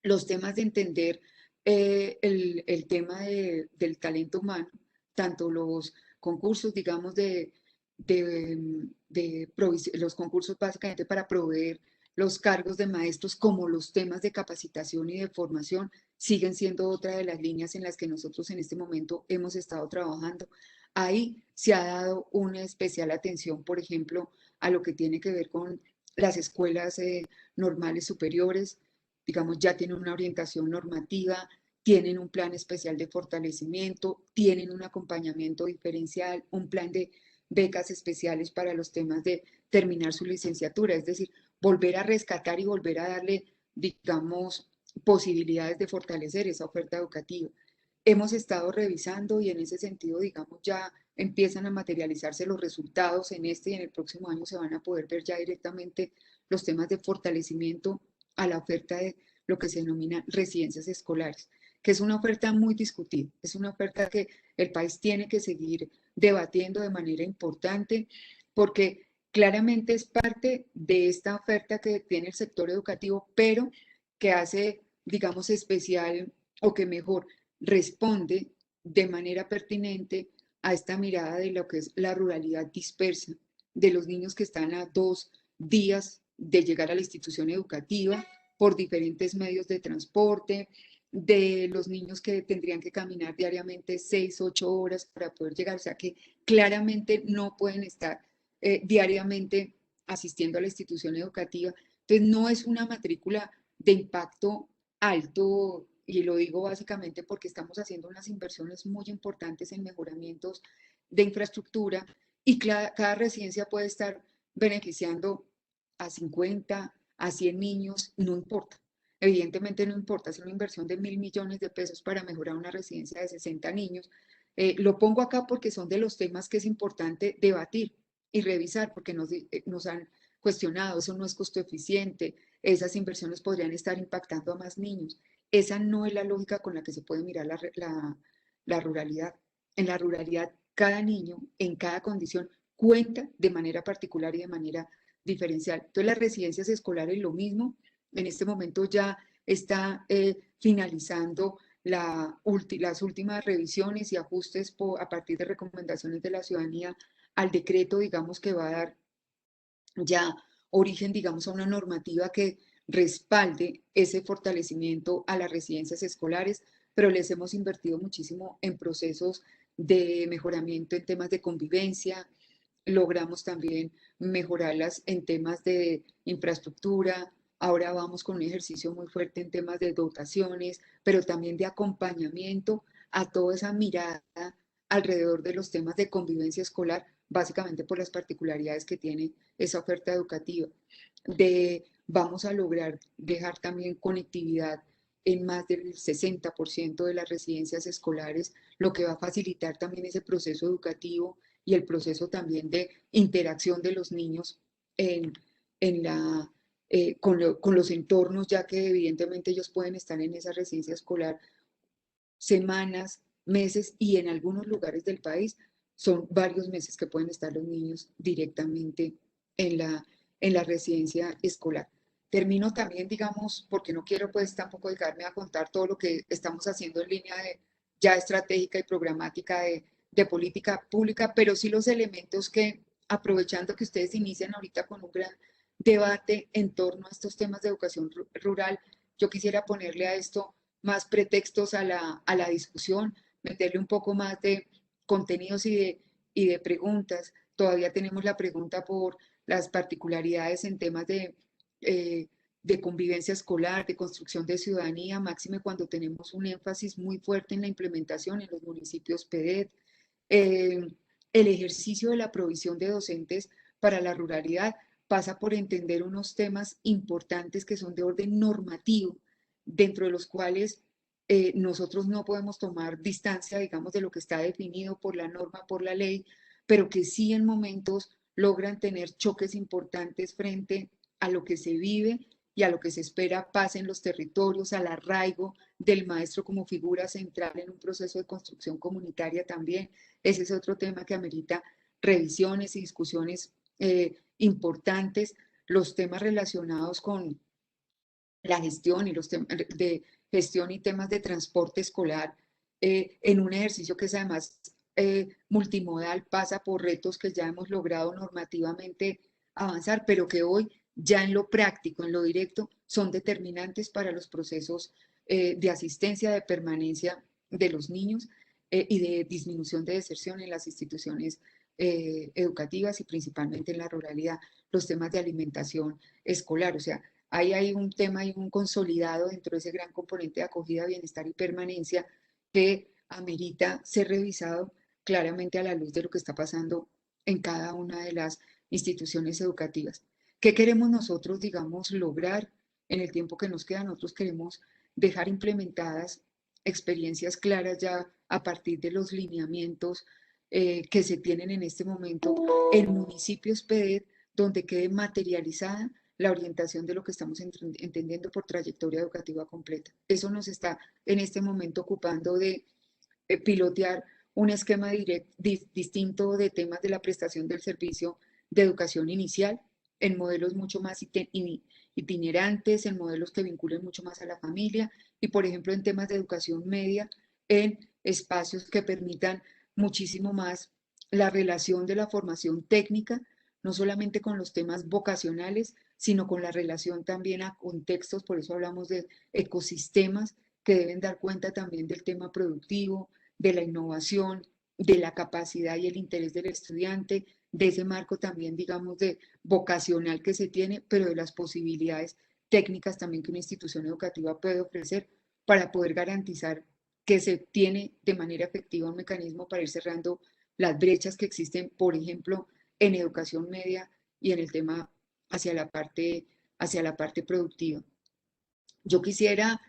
Los temas de entender el tema del talento humano, tanto los concursos, digamos, los concursos básicamente para proveer los cargos de maestros, como los temas de capacitación y de formación, siguen siendo otra de las líneas en las que nosotros en este momento hemos estado trabajando. Ahí se ha dado una especial atención, por ejemplo, a lo que tiene que ver con las escuelas normales superiores, digamos, ya tienen una orientación normativa, tienen un plan especial de fortalecimiento, tienen un acompañamiento diferencial, un plan de becas especiales para los temas de terminar su licenciatura, es decir, volver a rescatar y volver a darle, digamos, posibilidades de fortalecer esa oferta educativa. Hemos estado revisando y en ese sentido, digamos, ya empiezan a materializarse los resultados en este y en el próximo año se van a poder ver ya directamente los temas de fortalecimiento a la oferta de lo que se denomina residencias escolares, que es una oferta muy discutida, es una oferta que el país tiene que seguir debatiendo de manera importante, porque claramente es parte de esta oferta que tiene el sector educativo, pero que hace, digamos, especial o que mejor responde de manera pertinente a esta mirada de lo que es la ruralidad dispersa, de los niños que están a 2 días de llegar a la institución educativa por diferentes medios de transporte, de los niños que tendrían que caminar diariamente 6, 8 horas para poder llegar, o sea que claramente no pueden estar diariamente asistiendo a la institución educativa. Entonces no es una matrícula de impacto alto, y lo digo básicamente porque estamos haciendo unas inversiones muy importantes en mejoramientos de infraestructura y cada residencia puede estar beneficiando a 50, a 100 niños, no importa. Evidentemente no importa, es una inversión de 1.000 millones de pesos para mejorar una residencia de 60 niños. Lo pongo acá porque son de los temas que es importante debatir y revisar, porque nos han cuestionado, eso no es costo eficiente, esas inversiones podrían estar impactando a más niños. Esa no es la lógica con la que se puede mirar la ruralidad. En la ruralidad, cada niño, en cada condición, cuenta de manera particular y de manera diferencial. Entonces, las residencias escolares, lo mismo. En este momento ya está finalizando las últimas revisiones y ajustes a partir de recomendaciones de la ciudadanía al decreto, digamos, que va a dar ya origen, digamos, a una normativa que respalde ese fortalecimiento a las residencias escolares, pero les hemos invertido muchísimo en procesos de mejoramiento en temas de convivencia, logramos también mejorarlas en temas de infraestructura. Ahora vamos con un ejercicio muy fuerte en temas de dotaciones, pero también de acompañamiento a toda esa mirada alrededor de los temas de convivencia escolar, básicamente por las particularidades que tiene esa oferta educativa. Vamos a lograr dejar también conectividad en más del 60% de las residencias escolares, lo que va a facilitar también ese proceso educativo y el proceso también de interacción de los niños en, en la, con los entornos, ya que evidentemente ellos pueden estar en esa residencia escolar semanas, meses y en algunos lugares del país son varios meses que pueden estar los niños directamente en la residencia escolar. Termino también, digamos, porque no quiero pues tampoco dejarme a contar todo lo que estamos haciendo en línea ya estratégica y programática de política pública, pero sí los elementos que, aprovechando que ustedes inician ahorita con un gran debate en torno a estos temas de educación rural, yo quisiera ponerle a esto más pretextos a la discusión, meterle un poco más de contenidos y de preguntas. Todavía tenemos la pregunta por las particularidades en temas de convivencia escolar, de construcción de ciudadanía, máxime cuando tenemos un énfasis muy fuerte en la implementación en los municipios PEDET, el ejercicio de la provisión de docentes para la ruralidad pasa por entender unos temas importantes que son de orden normativo, dentro de los cuales nosotros no podemos tomar distancia, digamos, de lo que está definido por la norma, por la ley, pero que sí en momentos logran tener choques importantes frente a lo que se vive y a lo que se espera pase en los territorios, al arraigo del maestro como figura central en un proceso de construcción comunitaria también. Ese es otro tema que amerita revisiones y discusiones importantes, los temas relacionados con la gestión y los temas de gestión y temas de transporte escolar en un ejercicio que es además multimodal, pasa por retos que ya hemos logrado normativamente avanzar, pero que hoy ya en lo práctico, en lo directo, son determinantes para los procesos de asistencia, de permanencia de los niños y de disminución de deserción en las instituciones educativas y principalmente en la ruralidad, los temas de alimentación escolar, o sea, ahí hay un tema y un consolidado dentro de ese gran componente de acogida, bienestar y permanencia que amerita ser revisado claramente a la luz de lo que está pasando en cada una de las instituciones educativas. ¿Qué queremos nosotros, digamos, lograr en el tiempo que nos queda? Nosotros queremos dejar implementadas experiencias claras ya a partir de los lineamientos que se tienen en este momento en municipios PEDET, donde quede materializada la orientación de lo que estamos entendiendo por trayectoria educativa completa. Eso nos está en este momento ocupando de pilotear un esquema distinto de temas de la prestación del servicio de educación inicial en modelos mucho más itinerantes, en modelos que vinculen mucho más a la familia y, por ejemplo, en temas de educación media, en espacios que permitan muchísimo más la relación de la formación técnica, no solamente con los temas vocacionales, sino con la relación también a contextos, por eso hablamos de ecosistemas que deben dar cuenta también del tema productivo, de la innovación, de la capacidad y el interés del estudiante, de ese marco también, digamos, de vocacional que se tiene, pero de las posibilidades técnicas también que una institución educativa puede ofrecer para poder garantizar que se tiene de manera efectiva un mecanismo para ir cerrando las brechas que existen, por ejemplo, en educación media y en el tema hacia hacia la parte productiva. Yo quisiera,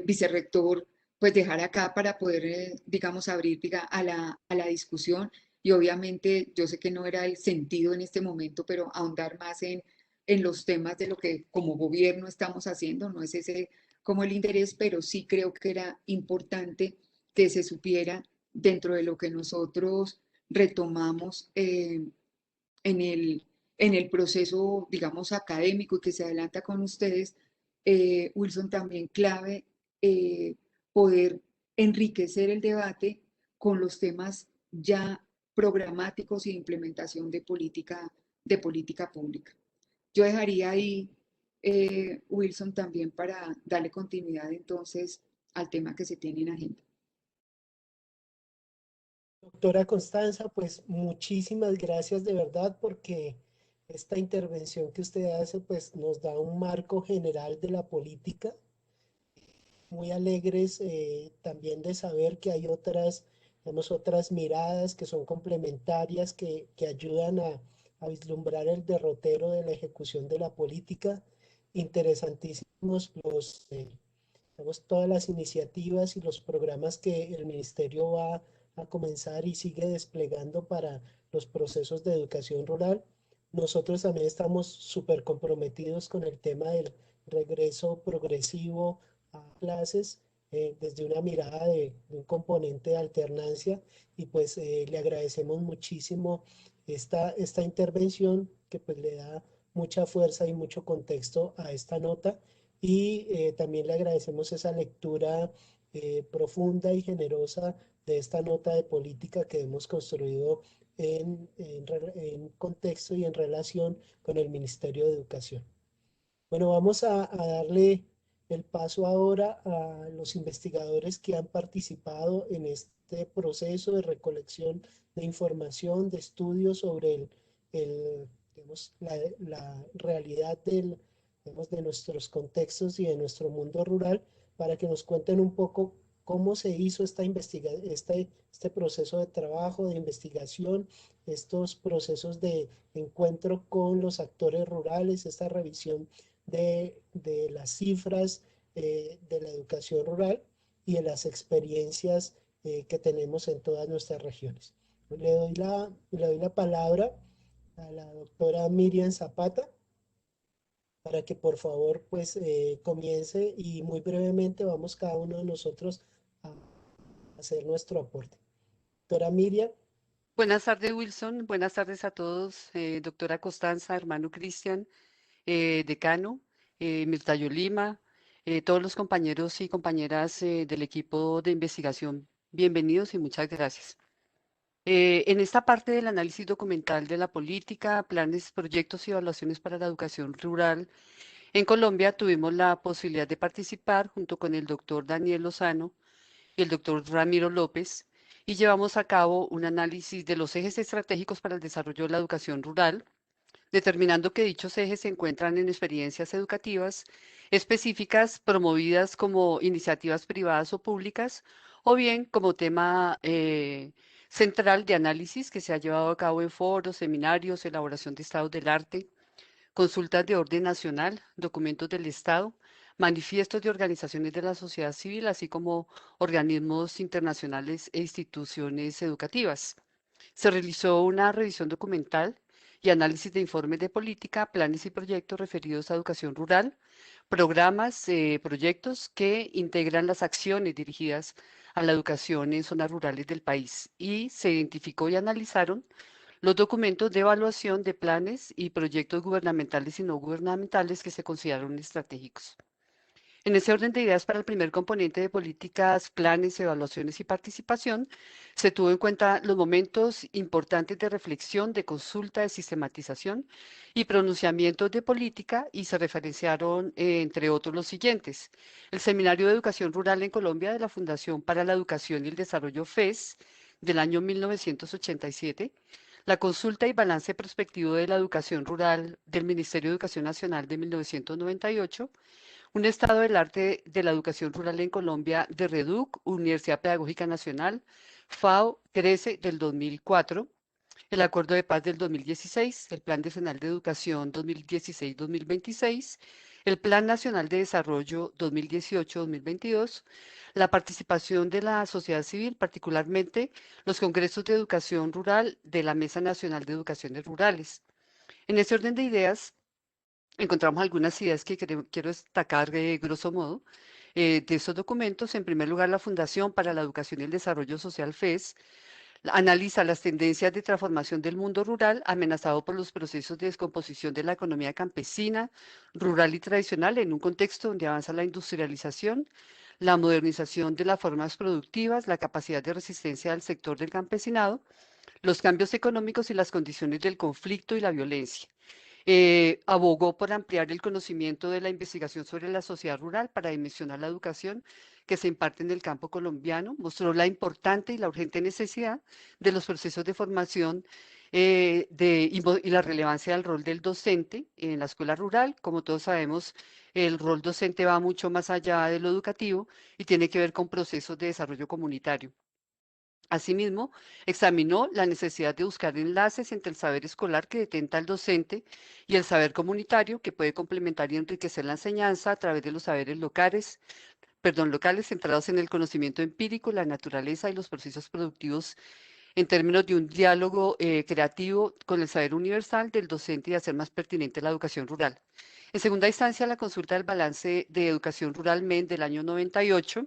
vicerrector, pues dejar acá para poder, digamos, abrir a la discusión y obviamente yo sé que no era el sentido en este momento, pero ahondar más en los temas de lo que como gobierno estamos haciendo, no es ese como el interés, pero sí creo que era importante que se supiera dentro de lo que nosotros retomamos en el proceso, digamos, académico y que se adelanta con ustedes, Wilson, también clave poder enriquecer el debate con los temas ya programáticos y de implementación de política pública. Yo dejaría ahí, Wilson, también para darle continuidad entonces al tema que se tiene en agenda. Doctora Constanza, pues muchísimas gracias de verdad porque esta intervención que usted hace pues nos da un marco general de la política. Muy alegres también de saber que hay otras, digamos, otras miradas que son complementarias, que ayudan a vislumbrar el derrotero de la ejecución de la política. Interesantísimos digamos, todas las iniciativas y los programas que el ministerio va a comenzar y sigue desplegando para los procesos de educación rural. Nosotros también estamos súper comprometidos con el tema del regreso progresivo a clases desde una mirada de un componente de alternancia y pues le agradecemos muchísimo esta intervención que pues le da mucha fuerza y mucho contexto a esta nota y también le agradecemos esa lectura profunda y generosa de esta nota de política que hemos construido en contexto y en relación con el Ministerio de Educación. Bueno, vamos a darle el paso ahora a los investigadores que han participado en este proceso de recolección de información, de estudios sobre digamos, la realidad digamos, de nuestros contextos y de nuestro mundo rural, para que nos cuenten un poco cómo se hizo este proceso de trabajo, de investigación, estos procesos de encuentro con los actores rurales, esta revisión de las cifras de la educación rural y de las experiencias que tenemos en todas nuestras regiones. Le doy la palabra a la doctora Miriam Zapata para que por favor pues comience y muy brevemente vamos cada uno de nosotros a hacer nuestro aporte. Doctora Miriam. Buenas tardes, Wilson. Buenas tardes a todos. Doctora Constanza, hermano Cristian, decano, Mirta Yolima, todos los compañeros y compañeras del equipo de investigación. Bienvenidos y muchas gracias. En esta parte del análisis documental de la política, planes, proyectos y evaluaciones para la educación rural en Colombia, tuvimos la posibilidad de participar junto con el doctor Daniel Lozano y el doctor Ramiro López, y llevamos a cabo un análisis de los ejes estratégicos para el desarrollo de la educación rural, determinando que dichos ejes se encuentran en experiencias educativas específicas promovidas como iniciativas privadas o públicas, o bien como tema central de análisis que se ha llevado a cabo en foros, seminarios, elaboración de estados del arte, consultas de orden nacional, documentos del Estado, manifiestos de organizaciones de la sociedad civil, así como organismos internacionales e instituciones educativas. Se realizó una revisión documental y análisis de informes de política, planes y proyectos referidos a educación rural, programas, proyectos que integran las acciones dirigidas a la educación en zonas rurales del país, y se identificó y analizaron los documentos de evaluación de planes y proyectos gubernamentales y no gubernamentales que se consideraron estratégicos. En ese orden de ideas, para el primer componente de políticas, planes, evaluaciones y participación, se tuvo en cuenta los momentos importantes de reflexión, de consulta, de sistematización y pronunciamientos de política, y se referenciaron, entre otros, los siguientes: el Seminario de Educación Rural en Colombia de la Fundación para la Educación y el Desarrollo FES del año 1987, la consulta y balance prospectivo de la educación rural del Ministerio de Educación Nacional de 1998, un estado del arte de la educación rural en Colombia de REDUC, Universidad Pedagógica Nacional, FAO, CRECE del 2004, el Acuerdo de Paz del 2016, el Plan Decenal de Educación 2016-2026, el Plan Nacional de Desarrollo 2018-2022, la participación de la sociedad civil, particularmente los congresos de educación rural de la Mesa Nacional de Educaciones Rurales. En ese orden de ideas, encontramos algunas ideas que quiero destacar grosso modo de estos documentos. En primer lugar, la Fundación para la Educación y el Desarrollo Social FES analiza las tendencias de transformación del mundo rural amenazado por los procesos de descomposición de la economía campesina, rural y tradicional en un contexto donde avanza la industrialización, la modernización de las formas productivas, la capacidad de resistencia del sector del campesinado, los cambios económicos y las condiciones del conflicto y la violencia. Abogó por ampliar el conocimiento de la investigación sobre la sociedad rural para dimensionar la educación que se imparte en el campo colombiano, mostró la importante y la urgente necesidad de los procesos de formación y la relevancia del rol del docente en la escuela rural. Como todos sabemos, el rol docente va mucho más allá de lo educativo y tiene que ver con procesos de desarrollo comunitario. Asimismo, examinó la necesidad de buscar enlaces entre el saber escolar que detenta el docente y el saber comunitario que puede complementar y enriquecer la enseñanza a través de los saberes locales centrados en el conocimiento empírico, la naturaleza y los procesos productivos en términos de un diálogo creativo con el saber universal del docente y hacer más pertinente la educación rural. En segunda instancia, la consulta del balance de educación rural MEN del año 98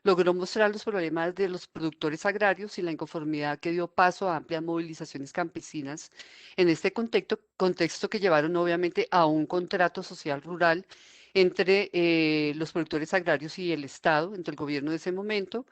logró mostrar los problemas de los productores agrarios y la inconformidad que dio paso a amplias movilizaciones campesinas en este contexto que llevaron obviamente a un contrato social rural entre los productores agrarios y el Estado, entre el gobierno de ese momento,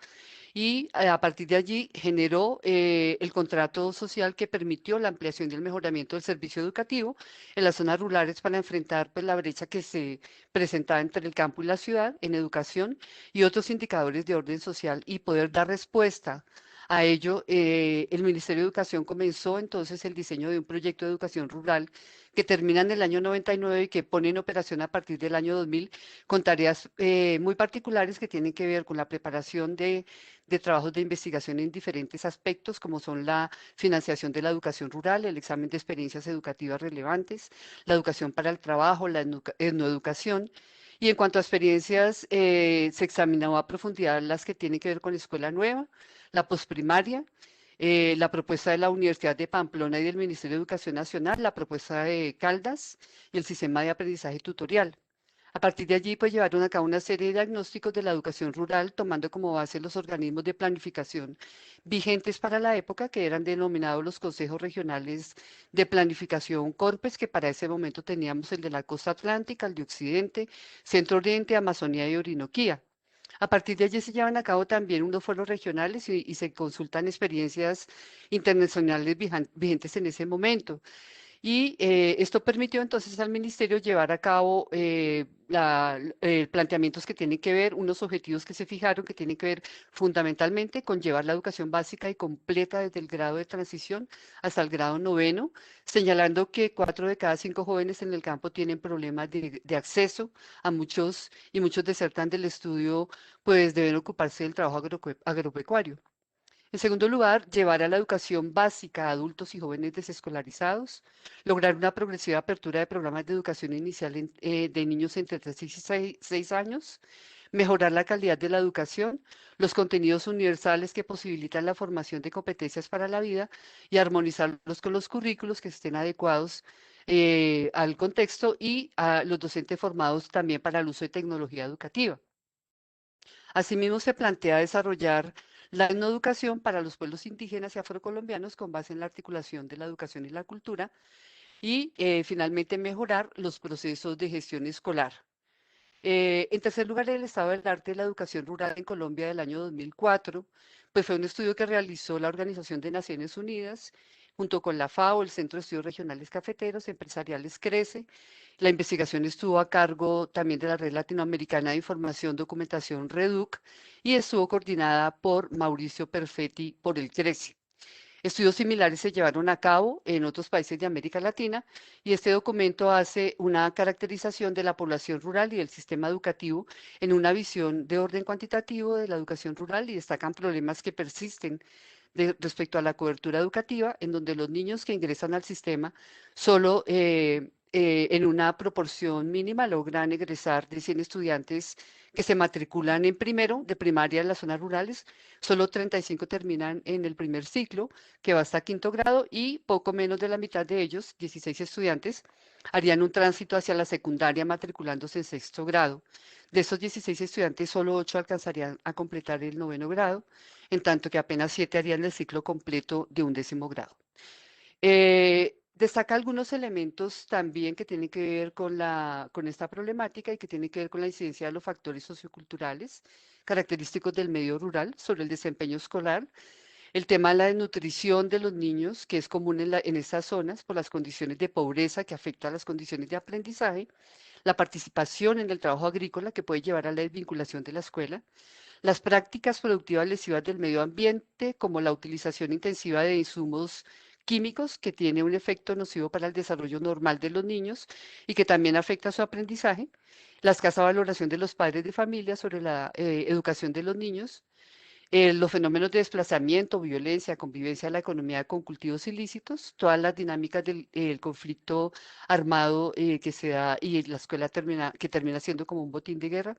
y a partir de allí generó el contrato social que permitió la ampliación y el mejoramiento del servicio educativo en las zonas rurales para enfrentar pues, la brecha que se presentaba entre el campo y la ciudad en educación y otros indicadores de orden social y poder dar respuesta a ello. El Ministerio de Educación comenzó entonces el diseño de un proyecto de educación rural que termina en el año 99 y que pone en operación a partir del año 2000 con tareas muy particulares que tienen que ver con la preparación de trabajos de investigación en diferentes aspectos, como son la financiación de la educación rural, el examen de experiencias educativas relevantes, la educación para el trabajo, la etnoeducación. Y en cuanto a experiencias, se examinó a profundidad las que tienen que ver con la escuela nueva, la posprimaria, la propuesta de la Universidad de Pamplona y del Ministerio de Educación Nacional, la propuesta de Caldas y el sistema de aprendizaje tutorial. A partir de allí, pues llevaron a cabo una serie de diagnósticos de la educación rural, tomando como base los organismos de planificación vigentes para la época, que eran denominados los consejos regionales de planificación CORPES, que para ese momento teníamos el de la costa atlántica, el de Occidente, Centro Oriente, Amazonía y Orinoquía. A partir de allí se llevan a cabo también unos foros regionales y se consultan experiencias internacionales vigentes en ese momento. Y esto permitió entonces al ministerio llevar a cabo planteamientos que tienen que ver, unos objetivos que se fijaron que tienen que ver fundamentalmente con llevar la educación básica y completa desde el grado de transición hasta el grado noveno, señalando que 4 de cada 5 jóvenes en el campo tienen problemas de acceso a muchos y muchos desertan del estudio, pues deben ocuparse del trabajo agropecuario. En segundo lugar, llevar a la educación básica a adultos y jóvenes desescolarizados, lograr una progresiva apertura de programas de educación inicial de niños entre 3 y 6 años, mejorar la calidad de la educación, los contenidos universales que posibilitan la formación de competencias para la vida y armonizarlos con los currículos que estén adecuados al contexto y a los docentes formados también para el uso de tecnología educativa. Asimismo, se plantea desarrollar la etnoeducación para los pueblos indígenas y afrocolombianos con base en la articulación de la educación y la cultura y finalmente mejorar los procesos de gestión escolar. En tercer lugar, el estado del arte de la educación rural en Colombia del año 2004, pues fue un estudio que realizó la Organización de Naciones Unidas junto con la FAO, el Centro de Estudios Regionales Cafeteros Empresariales CRECE. La investigación estuvo a cargo también de la Red Latinoamericana de Información Documentación REDUC y estuvo coordinada por Mauricio Perfetti por el CRECE. Estudios similares se llevaron a cabo en otros países de América Latina y este documento hace una caracterización de la población rural y del sistema educativo en una visión de orden cuantitativo de la educación rural y destacan problemas que persisten respecto a la cobertura educativa, en donde los niños que ingresan al sistema solo en una proporción mínima logran egresar de 100 estudiantes que se matriculan en primero de primaria en las zonas rurales, solo 35 terminan en el primer ciclo, que va hasta quinto grado, y poco menos de la mitad de ellos, 16 estudiantes, harían un tránsito hacia la secundaria matriculándose en sexto grado. De esos 16 estudiantes, solo 8 alcanzarían a completar el noveno grado, en tanto que apenas 7 harían el ciclo completo de un décimo grado. Destaca algunos elementos también que tienen que ver con esta problemática y que tienen que ver con la incidencia de los factores socioculturales característicos del medio rural sobre el desempeño escolar, el tema de la desnutrición de los niños, que es común en estas zonas por las condiciones de pobreza que afecta a las condiciones de aprendizaje, la participación en el trabajo agrícola que puede llevar a la desvinculación de la escuela, las prácticas productivas lesivas del medio ambiente, como la utilización intensiva de insumos químicos que tiene un efecto nocivo para el desarrollo normal de los niños y que también afecta su aprendizaje, la escasa valoración de los padres de familia sobre la educación de los niños, los fenómenos de desplazamiento, violencia, convivencia de la economía con cultivos ilícitos, todas las dinámicas del el conflicto armado que se da y la escuela que termina siendo como un botín de guerra.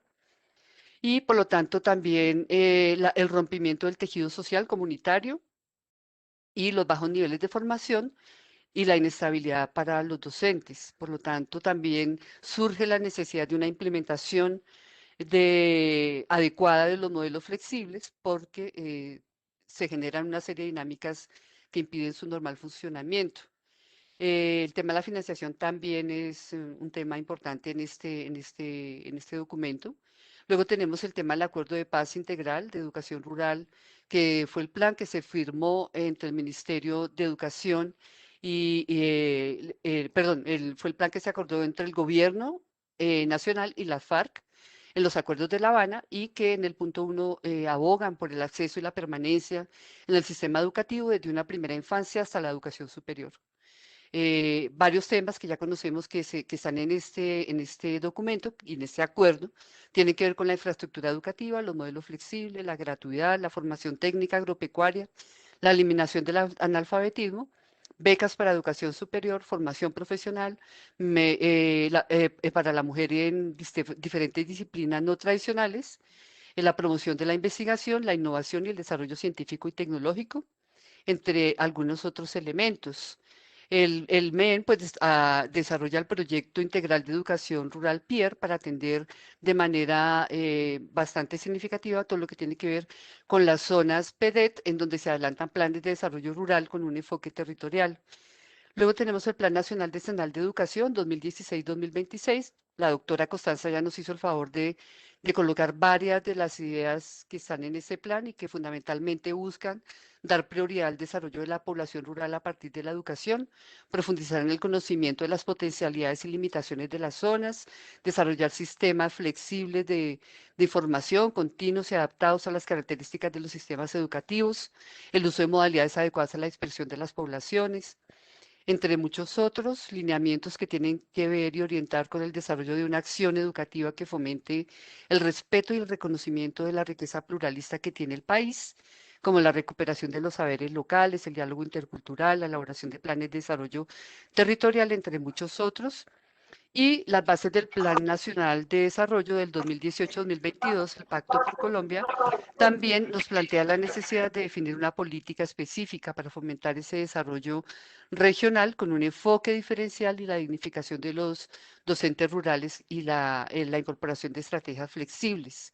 Y por lo tanto también el rompimiento del tejido social comunitario y los bajos niveles de formación y la inestabilidad para los docentes. Por lo tanto, también surge la necesidad de una implementación adecuada de los modelos flexibles porque se generan una serie de dinámicas que impiden su normal funcionamiento. El tema de la financiación también es un tema importante en este documento. Luego tenemos el tema del Acuerdo de Paz Integral de Educación Rural, que fue el plan que se firmó entre el Ministerio de Educación perdón, fue el plan que se acordó entre el Gobierno Nacional y la FARC en los acuerdos de La Habana y que en el punto 1 abogan por el acceso y la permanencia en el sistema educativo desde una primera infancia hasta la educación superior. Varios temas que ya conocemos que están en este documento y en este acuerdo tienen que ver con la infraestructura educativa, los modelos flexibles, la gratuidad, la formación técnica agropecuaria, la eliminación del analfabetismo, becas para educación superior, formación profesional para la mujer en diferentes disciplinas no tradicionales, la promoción de la investigación, la innovación y el desarrollo científico y tecnológico, entre algunos otros elementos. El MEN pues, desarrolla el proyecto integral de educación rural PIER para atender de manera bastante significativa todo lo que tiene que ver con las zonas PEDET, en donde se adelantan planes de desarrollo rural con un enfoque territorial. Luego tenemos el Plan Nacional Decenal de Educación 2016-2026. La doctora Constanza ya nos hizo el favor de colocar varias de las ideas que están en ese plan y que fundamentalmente buscan dar prioridad al desarrollo de la población rural a partir de la educación, profundizar en el conocimiento de las potencialidades y limitaciones de las zonas, desarrollar sistemas flexibles de información continuos y adaptados a las características de los sistemas educativos, el uso de modalidades adecuadas a la expresión de las poblaciones, entre muchos otros lineamientos que tienen que ver y orientar con el desarrollo de una acción educativa que fomente el respeto y el reconocimiento de la riqueza pluralista que tiene el país, como la recuperación de los saberes locales, el diálogo intercultural, la elaboración de planes de desarrollo territorial, entre muchos otros, y las bases del Plan Nacional de Desarrollo del 2018-2022, el Pacto por Colombia, también nos plantea la necesidad de definir una política específica para fomentar ese desarrollo regional con un enfoque diferencial y la dignificación de los docentes rurales y la incorporación de estrategias flexibles.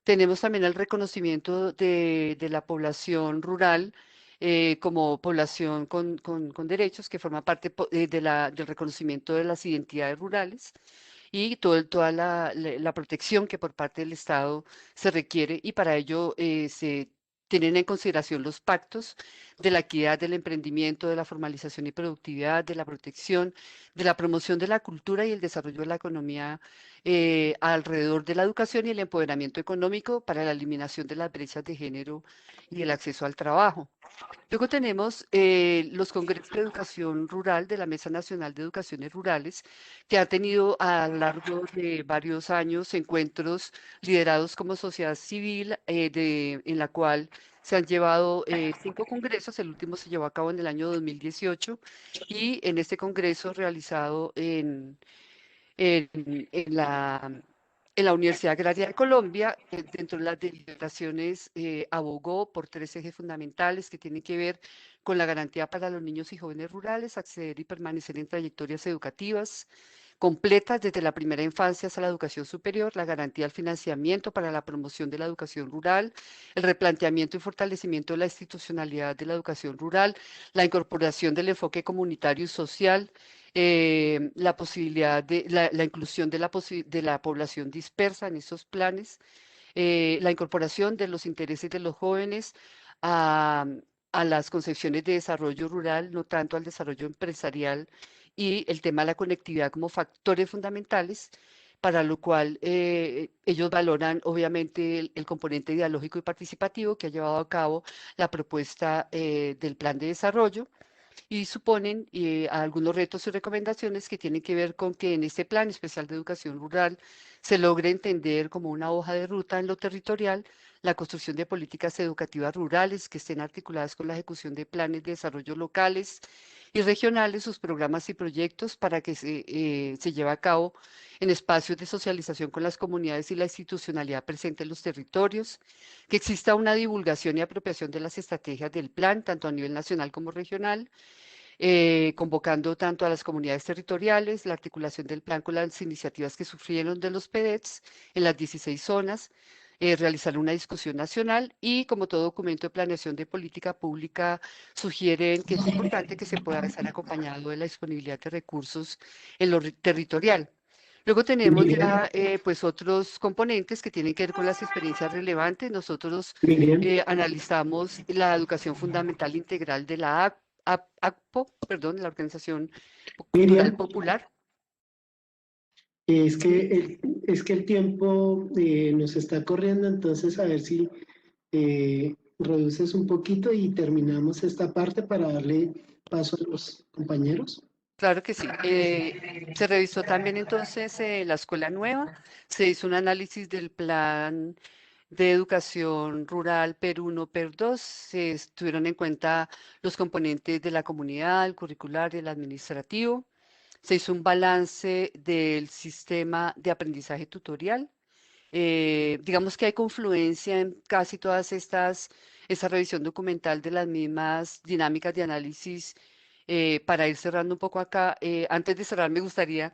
Tenemos también el reconocimiento de la población rural como población con derechos que forma parte del reconocimiento de las identidades rurales y toda la protección que por parte del Estado se requiere y para ello se tienen en consideración los pactos de la equidad, del emprendimiento, de la formalización y productividad, de la protección, de la promoción de la cultura y el desarrollo de la economía alrededor de la educación y el empoderamiento económico para la eliminación de las brechas de género y el acceso al trabajo. Luego tenemos los congresos de educación rural de la Mesa Nacional de Educaciones Rurales, que ha tenido a lo largo de varios años encuentros liderados como sociedad civil, en la cual se han llevado 5 congresos, el último se llevó a cabo en el año 2018, y en este congreso realizado en, en la, en la Universidad Agraria de Colombia, dentro de las deliberaciones, abogó por 3 ejes fundamentales que tienen que ver con la garantía para los niños y jóvenes rurales, acceder y permanecer en trayectorias educativas completas desde la primera infancia hasta la educación superior, la garantía del financiamiento para la promoción de la educación rural, el replanteamiento y fortalecimiento de la institucionalidad de la educación rural, la incorporación del enfoque comunitario y social, la posibilidad de la inclusión de la población dispersa en estos planes, la incorporación de los intereses de los jóvenes a, a las concepciones de desarrollo rural, no tanto al desarrollo empresarial y el tema de la conectividad como factores fundamentales, para lo cual ellos valoran obviamente el componente ideológico y participativo que ha llevado a cabo la propuesta del plan de desarrollo y suponen algunos retos y recomendaciones que tienen que ver con que en este Plan Especial de Educación Rural se logre entender como una hoja de ruta en lo territorial la construcción de políticas educativas rurales que estén articuladas con la ejecución de planes de desarrollo locales y regionales, sus programas y proyectos para que se lleve a cabo en espacios de socialización con las comunidades y la institucionalidad presente en los territorios, que exista una divulgación y apropiación de las estrategias del plan, tanto a nivel nacional como regional, convocando tanto a las comunidades territoriales, la articulación del plan con las iniciativas que sufrieron de los PEDETs en las 16 zonas, realizar una discusión nacional y, como todo documento de planeación de política pública, sugieren que es importante que se pueda estar acompañado de la disponibilidad de recursos en lo territorial. Luego tenemos ya pues otros componentes que tienen que ver con las experiencias relevantes. Nosotros analizamos la educación fundamental integral de la ACPO, perdón, la Organización Cultural Popular. Es que el tiempo nos está corriendo, entonces a ver si reduces un poquito y terminamos esta parte para darle paso a los compañeros. Claro que sí. Se revisó también entonces la escuela nueva, se hizo un análisis del plan de educación rural PER 1, PER 2, se tuvieron en cuenta los componentes de la comunidad, el curricular y el administrativo, se hizo un balance del sistema de aprendizaje tutorial. Digamos que hay confluencia en casi todas esta revisión documental de las mismas dinámicas de análisis. Para ir cerrando un poco acá, antes de cerrar me gustaría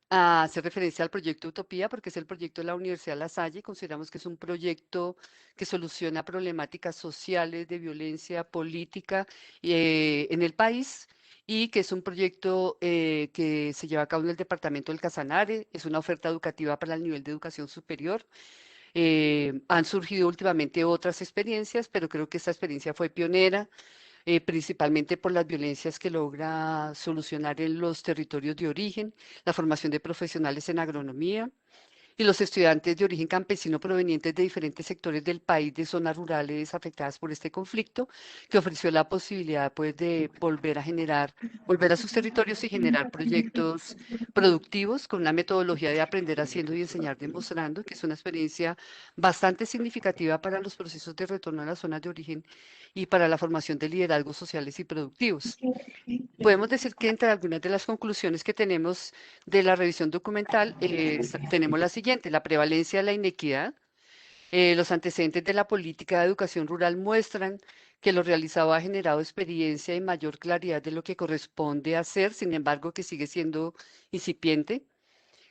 hacer referencia al proyecto Utopía, porque es el proyecto de la Universidad La Salle. Consideramos que es un proyecto que soluciona problemáticas sociales de violencia política en el país y que es un proyecto que se lleva a cabo en el departamento del Casanare. Es una oferta educativa para el nivel de educación superior. Han surgido últimamente otras experiencias, pero creo que esta experiencia fue pionera, principalmente por las violencias que logra solucionar en los territorios de origen, la formación de profesionales en agronomía y los estudiantes de origen campesino provenientes de diferentes sectores del país, de zonas rurales afectadas por este conflicto, que ofreció la posibilidad pues, de volver a sus territorios y generar proyectos productivos con una metodología de aprender haciendo y enseñar demostrando, que es una experiencia bastante significativa para los procesos de retorno a las zonas de origen y para la formación de liderazgos sociales y productivos. Podemos decir que entre algunas de las conclusiones que tenemos de la revisión documental tenemos la siguiente: la prevalencia de la inequidad. Los antecedentes de la política de educación rural muestran que lo realizado ha generado experiencia y mayor claridad de lo que corresponde hacer, sin embargo, que sigue siendo incipiente,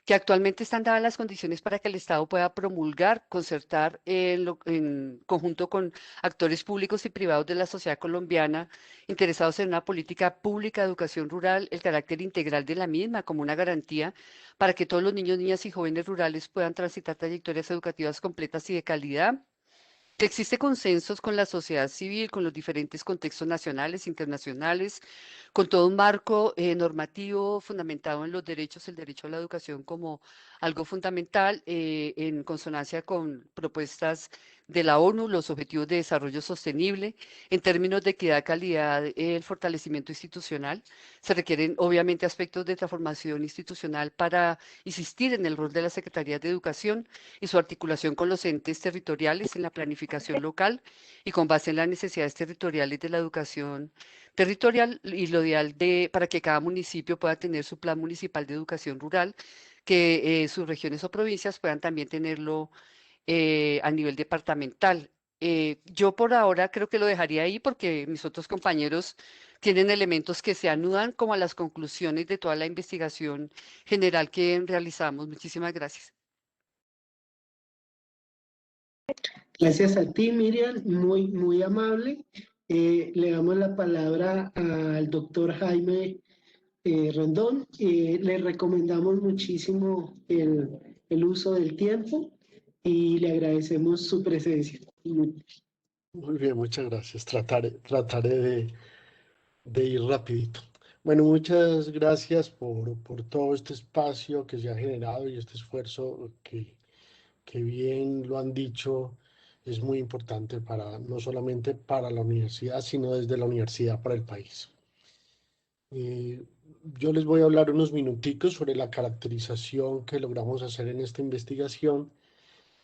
que actualmente están dadas las condiciones para que el Estado pueda promulgar, concertar en conjunto con actores públicos y privados de la sociedad colombiana interesados en una política pública de educación rural, el carácter integral de la misma como una garantía para que todos los niños, niñas y jóvenes rurales puedan transitar trayectorias educativas completas y de calidad. Que existe consensos con la sociedad civil, con los diferentes contextos nacionales, internacionales, con todo un marco normativo fundamentado en los derechos, el derecho a la educación como algo fundamental, en consonancia con propuestas de la ONU, los Objetivos de Desarrollo Sostenible, en términos de equidad, calidad, el fortalecimiento institucional. Se requieren obviamente aspectos de transformación institucional para insistir en el rol de la Secretaría de Educación y su articulación con los entes territoriales en la planificación local y con base en las necesidades territoriales de la educación territorial y lo ideal para que cada municipio pueda tener su plan municipal de educación rural, que sus regiones o provincias puedan también tenerlo a nivel departamental. Yo por ahora creo que lo dejaría ahí porque mis otros compañeros tienen elementos que se anudan como a las conclusiones de toda la investigación general que realizamos. Muchísimas gracias. Gracias a ti, Miriam, muy amable. Le damos la palabra al doctor Jaime Rendón. Le recomendamos muchísimo el uso del tiempo y le agradecemos su presencia. Muy bien, muchas gracias. Trataré de ir rapidito. Bueno, muchas gracias por todo este espacio que se ha generado y este esfuerzo que bien lo han dicho, es muy importante para, no solamente para la universidad, sino desde la universidad para el país. Eh, yo les voy a hablar unos minuticos sobre la caracterización que logramos hacer en esta investigación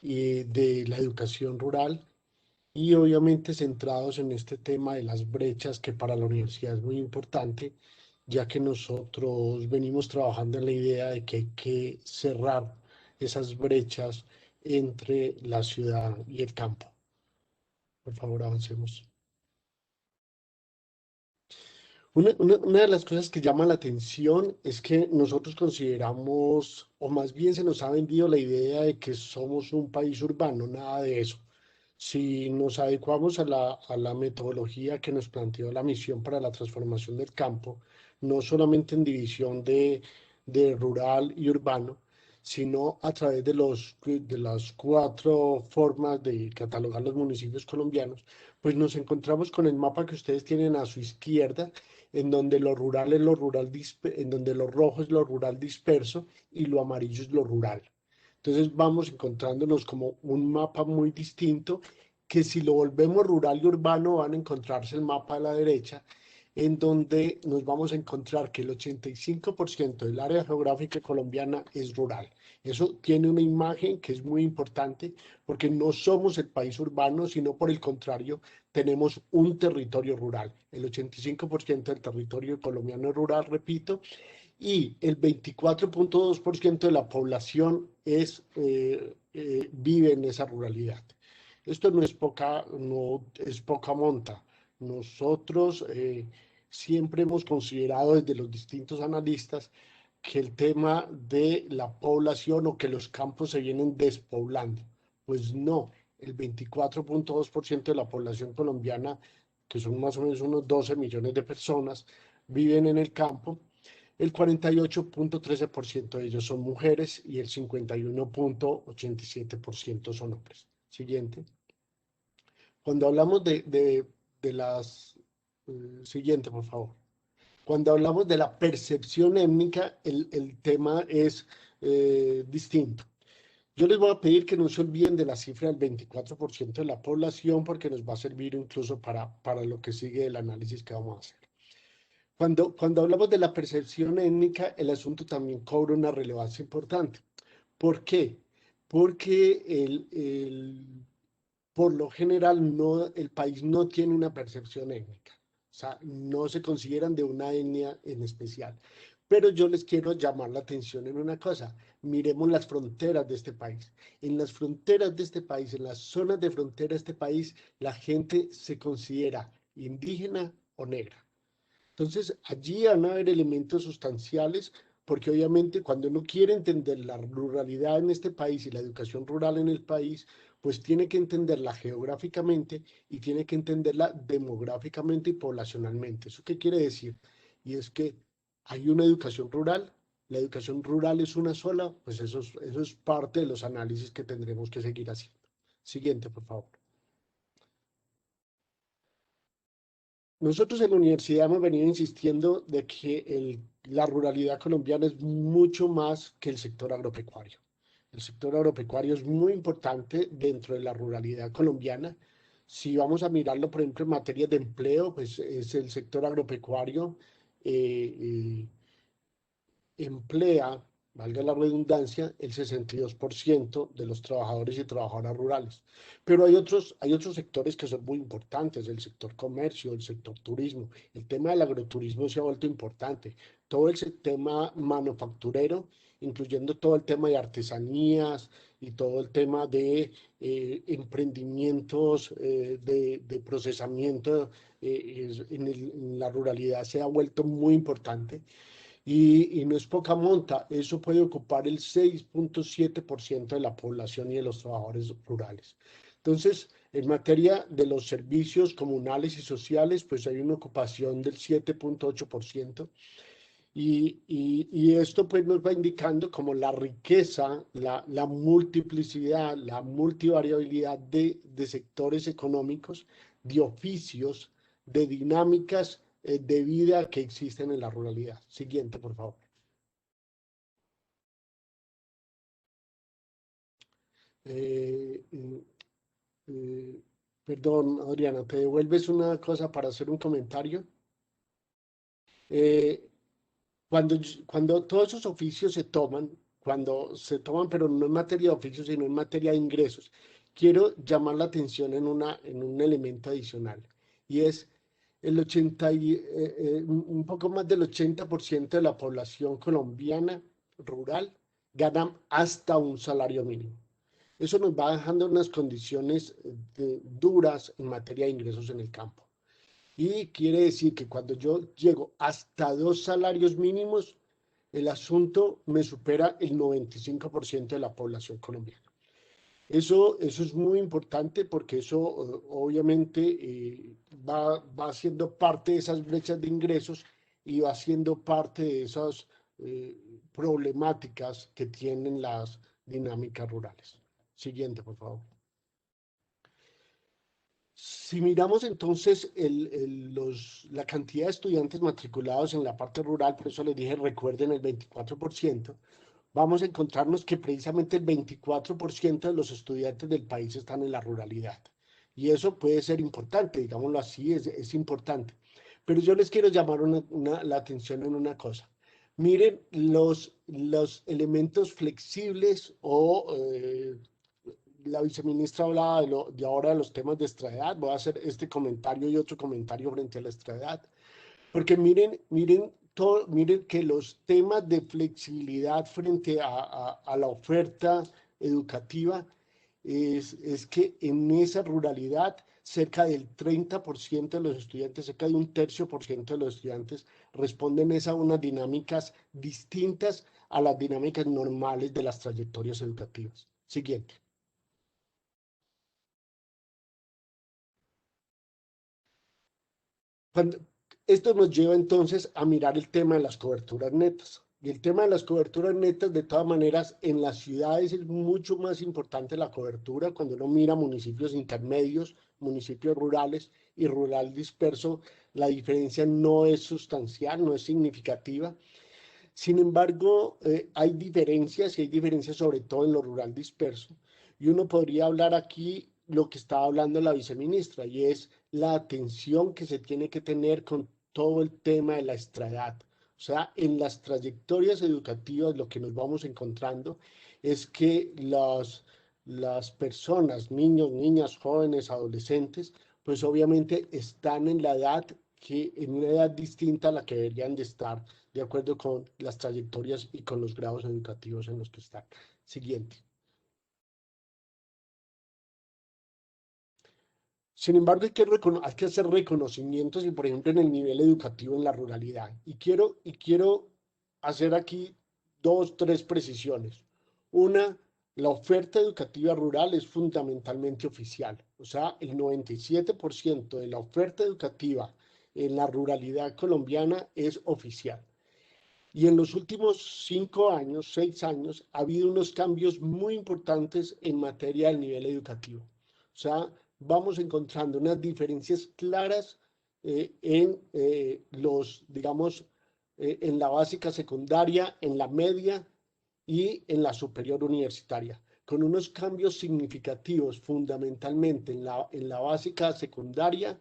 de la educación rural y obviamente centrados en este tema de las brechas que para la universidad es muy importante, ya que nosotros venimos trabajando en la idea de que hay que cerrar esas brechas entre la ciudad y el campo. Por favor, avancemos. Una de las cosas que llama la atención es que nosotros consideramos, o más bien se nos ha vendido la idea de que somos un país urbano, nada de eso. Si nos adecuamos a la metodología que nos planteó la misión para la transformación del campo, no solamente en división de rural y urbano, sino a través de las 4 formas de catalogar los municipios colombianos, pues nos encontramos con el mapa que ustedes tienen a su izquierda, en donde lo rural es lo rural, en donde lo rojo es lo rural disperso y lo amarillo es lo rural. Entonces vamos encontrándonos como un mapa muy distinto, que si lo volvemos rural y urbano van a encontrarse el mapa a la derecha, en donde nos vamos a encontrar que el 85% del área geográfica colombiana es rural. Eso tiene una imagen que es muy importante, porque no somos el país urbano, sino por el contrario, tenemos un territorio rural. El 85% del territorio colombiano es rural, repito, y el 24.2% de la población vive en esa ruralidad. Esto no es poca monta. Nosotros siempre hemos considerado desde los distintos analistas que el tema de la población o que los campos se vienen despoblando. Pues no, el 24.2% de la población colombiana, que son más o menos unos 12 millones de personas, viven en el campo. El 48.13% de ellos son mujeres y el 51.87% son hombres. Siguiente. Cuando hablamos de las... siguiente, por favor. Cuando hablamos de la percepción étnica, el tema es distinto. Yo les voy a pedir que no se olviden de la cifra del 24% de la población, porque nos va a servir incluso para lo que sigue del análisis que vamos a hacer. Cuando hablamos de la percepción étnica, el asunto también cobra una relevancia importante. ¿Por qué? Porque por lo general el país no tiene una percepción étnica. O sea, no se consideran de una etnia en especial. Pero yo les quiero llamar la atención en una cosa. Miremos las fronteras de este país. En las fronteras de este país, en las zonas de frontera de este país, la gente se considera indígena o negra. Entonces, allí van a haber elementos sustanciales, porque obviamente cuando uno quiere entender la ruralidad en este país y la educación rural en el país, pues tiene que entenderla geográficamente y tiene que entenderla demográficamente y poblacionalmente. ¿Eso qué quiere decir? Y es que hay una educación rural, la educación rural es una sola, pues eso es parte de los análisis que tendremos que seguir haciendo. Siguiente, por favor. Nosotros en la universidad hemos venido insistiendo de que la ruralidad colombiana es mucho más que el sector agropecuario. El sector agropecuario es muy importante dentro de la ruralidad colombiana. Si vamos a mirarlo, por ejemplo, en materia de empleo, pues es el sector agropecuario emplea, valga la redundancia, el 62% de los trabajadores y trabajadoras rurales. Pero hay otros sectores que son muy importantes, el sector comercio, el sector turismo. El tema del agroturismo se ha vuelto importante. Todo el tema manufacturero, incluyendo todo el tema de artesanías y todo el tema de emprendimientos de procesamiento en la ruralidad se ha vuelto muy importante. Y no es poca monta, eso puede ocupar el 6.7% de la población y de los trabajadores rurales. Entonces, en materia de los servicios comunales y sociales, pues hay una ocupación del 7.8%. Y esto pues nos va indicando como la riqueza, la multiplicidad, la multivariabilidad de sectores económicos, de oficios, de dinámicas de vida que existen en la ruralidad. Siguiente, por favor. Eh, eh, Perdón, Adriana, ¿te devuelves una cosa para hacer un comentario? Eh, cuando todos esos oficios cuando se toman, pero no en materia de oficios, sino en materia de ingresos, quiero llamar la atención en un elemento adicional, y es un poco más del 80% de la población colombiana rural gana hasta un salario mínimo. Eso nos va dejando unas condiciones duras en materia de ingresos en el campo. Y quiere decir que cuando yo llego hasta 2 salarios mínimos, el asunto me supera el 95% de la población colombiana. Eso es muy importante porque eso obviamente va siendo parte de esas brechas de ingresos y va siendo parte de esas problemáticas que tienen las dinámicas rurales. Siguiente, por favor. Si miramos entonces la cantidad de estudiantes matriculados en la parte rural, por eso les dije, recuerden el 24%, vamos a encontrarnos que precisamente el 24% de los estudiantes del país están en la ruralidad. Y eso puede ser importante, digámoslo así, es importante. Pero yo les quiero llamar la atención en una cosa. Miren los elementos flexibles la viceministra hablaba de ahora de los temas de extraedad. Voy a hacer este comentario y otro comentario frente a la extraedad. Porque miren que los temas de flexibilidad frente a la oferta educativa es que en esa ruralidad cerca del 30% de los estudiantes, cerca de 1/3% de los estudiantes responden a unas dinámicas distintas a las dinámicas normales de las trayectorias educativas. Siguiente. Esto nos lleva entonces a mirar el tema de las coberturas netas. Y el tema de las coberturas netas, de todas maneras, en las ciudades es mucho más importante la cobertura. Cuando uno mira municipios intermedios, municipios rurales y rural disperso, la diferencia no es sustancial, no es significativa. Sin embargo, hay diferencias, y hay diferencias sobre todo en lo rural disperso. Y uno podría hablar aquí lo que estaba hablando la viceministra, y es la atención que se tiene que tener con todo el tema de la extraedad. O sea, en las trayectorias educativas lo que nos vamos encontrando es que las personas, niños, niñas, jóvenes, adolescentes, pues obviamente están en en una edad distinta a la que deberían de estar, de acuerdo con las trayectorias y con los grados educativos en los que están. Siguiente. Sin embargo, hay que hacer reconocimientos, y por ejemplo en el nivel educativo en la ruralidad. Y quiero hacer aquí 2, 3 precisiones. Una, la oferta educativa rural es fundamentalmente oficial. O sea, el 97% de la oferta educativa en la ruralidad colombiana es oficial. Y en los últimos 5 años, 6 años, ha habido unos cambios muy importantes en materia del nivel educativo. O sea, vamos encontrando unas diferencias claras digamos, en la básica secundaria, en la media y en la superior universitaria, con unos cambios significativos fundamentalmente en la básica secundaria,